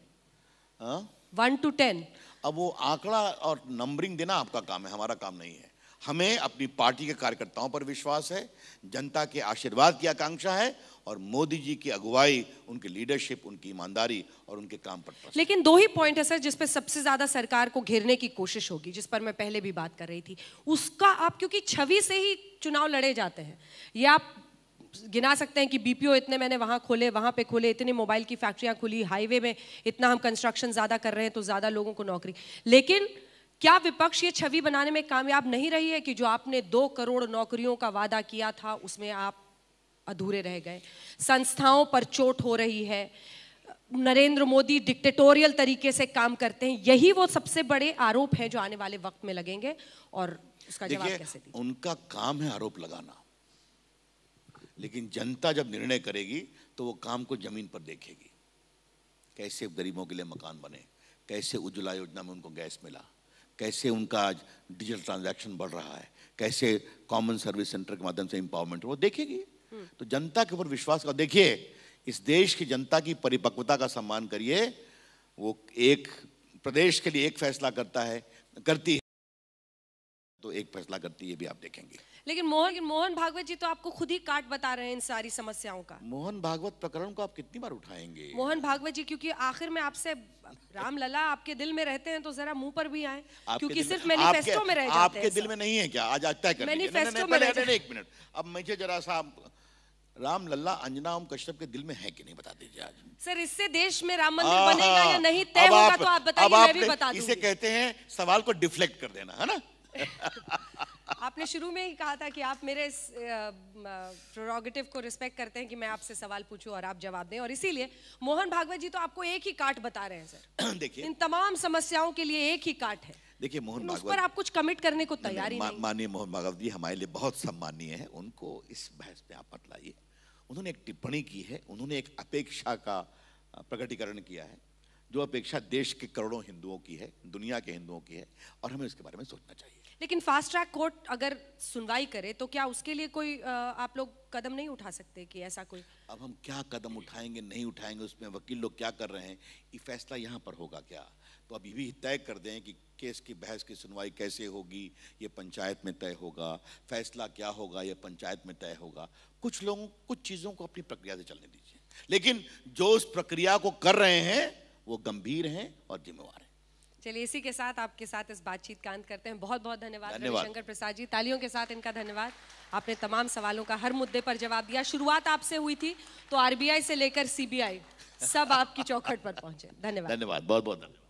1 to 10। अब वो आंकड़ा और नंबरिंग देना आपका काम है, हमारा काम नहीं है। हमें अपनी पार्टी के कार्यकर्ताओं पर विश्वास है, जनता के आशीर्वाद की आकांक्षा है, और मोदी जी की अगुवाई, उनकी लीडरशिप, उनकी ईमानदारी और उनके काम पर। लेकिन 2 ही पॉइंट है सर जिस पे सबसे ज्यादा सरकार को घेरने की कोशिश होगी, जिस पर मैं पहले भी बात कर रही थी। उसका आप, क्योंकि छवि से ही चुनाव लड़े जाते हैं, ये आप गिना सकते हैं कि बीपीओ इतने मैंने वहां खोले, वहां पे खोले, इतनी मोबाइल की फैक्ट्रियां खुली, हाईवे में इतना हम कंस्ट्रक्शन ज्यादा कर रहे हैं तो ज्यादा लोगों को नौकरी। लेकिन क्या विपक्ष ये छवि बनाने में कामयाब नहीं रही है कि जो आपने 2 करोड़ नौकरियों का वादा किया था उसमें आप अधूरे रह गए? संस्थाओं पर चोट हो रही है, नरेंद्र मोदी डिक्टेटोरियल तरीके से काम करते हैं, यही वो सबसे बड़े आरोप हैं जो आने वाले वक्त में लगेंगे, और उसका जवाब कैसे दीजिए? उनका काम है आरोप लगाना, लेकिन जनता जब निर्णय करेगी तो वो काम को जमीन पर देखेगी। कैसे गरीबों के लिए मकान बने, कैसे उज्ज्वला योजना में उनको गैस मिला, कैसे उनका आज डिजिटल ट्रांजैक्शन बढ़ रहा है, कैसे कॉमन सर्विस सेंटर के माध्यम से एम्पावरमेंट, वो देखेगी। तो जनता के ऊपर विश्वास का, देखिए इस देश की जनता की परिपक्वता का सम्मान करिए। वो एक प्रदेश के लिए एक फैसला करती है तो एक फैसला करती है, भी आप देखेंगे। लेकिन मोहन भागवत जी तो आपको खुद ही काट बता रहे हैं इन सारी समस्याओं का। मोहन भागवत प्रकरण को आप कितनी बार उठाएंगे? मोहन भागवत जी, क्योंकि आखिर में आपसे रामलला आपके दिल में रहते हैं तो जरा मुंह पर भी आए, क्योंकि सिर्फ मैनिफेस्टो में रह जाते हैं। आपके दिल में नहीं है क्या? आज तय कर लीजिए। एक मिनट, अब मुझे जरा सा रामलला अंजना ओम कश्यप के दिल में है कि नहीं बता दीजिए आज। सर, इससे देश में राम मंदिर बनेगा या नहीं तय होगा तो आप बताइए, मैं भी बता दूंगी। इसे कहते हैं सवाल को डिफ्लेक्ट कर देना, है ना? आपने शुरू में ही कहा था कि आप मेरे प्रेरोगेटिव को रिस्पेक्ट करते हैं कि मैं आपसे सवाल पूछूं और आप जवाब दें, और इसीलिए मोहन भागवत जी तो आपको एक ही काट बता रहे हैं सर। देखिए, इन तमाम समस्याओं के लिए एक ही काट है। देखिए, मोहन भागवत, उस पर आप कुछ कमिट करने को तैयार ही नहीं। माननीय मोहन भागवत जी हमारे लिए बहुत सम्मानीय है, उनको इस बहस में आप मत लाइए। उन्होंने एक टिप्पणी की है, उन्होंने एक अपेक्षा का प्रकटीकरण किया है, जो अपेक्षा देश के करोड़ों हिंदुओं की है, दुनिया के हिंदुओं की है, और हमें इसके बारे में सोचना चाहिए। लेकिन फास्ट ट्रैक कोर्ट अगर सुनवाई करे तो क्या उसके लिए कोई आप लोग कदम नहीं उठा सकते कि ऐसा कोई? अब हम क्या कदम उठाएंगे नहीं उठाएंगे, उसमें वकील लोग क्या कर रहे हैं, ये फैसला यहाँ पर होगा क्या? तो अभी भी तय कर दें कि केस की बहस की सुनवाई कैसे होगी, ये पंचायत में तय होगा, फैसला क्या होगा ये पंचायत में तय होगा। कुछ लोगों, कुछ चीज़ों को अपनी प्रक्रिया से चलने दीजिए, लेकिन जो उस प्रक्रिया को कर रहे हैं वो गंभीर हैं और जिम्मेवार हैं। चलिए, इसी के साथ आपके साथ इस बातचीत का अंत करते हैं। बहुत बहुत धन्यवाद रविशंकर प्रसाद जी, तालियों के साथ इनका धन्यवाद। आपने तमाम सवालों का हर मुद्दे पर जवाब दिया। शुरुआत आपसे हुई थी तो आरबीआई से लेकर सीबीआई सब आपकी चौखट पर पहुंचे। धन्यवाद। धन्यवाद, बहुत बहुत धन्यवाद।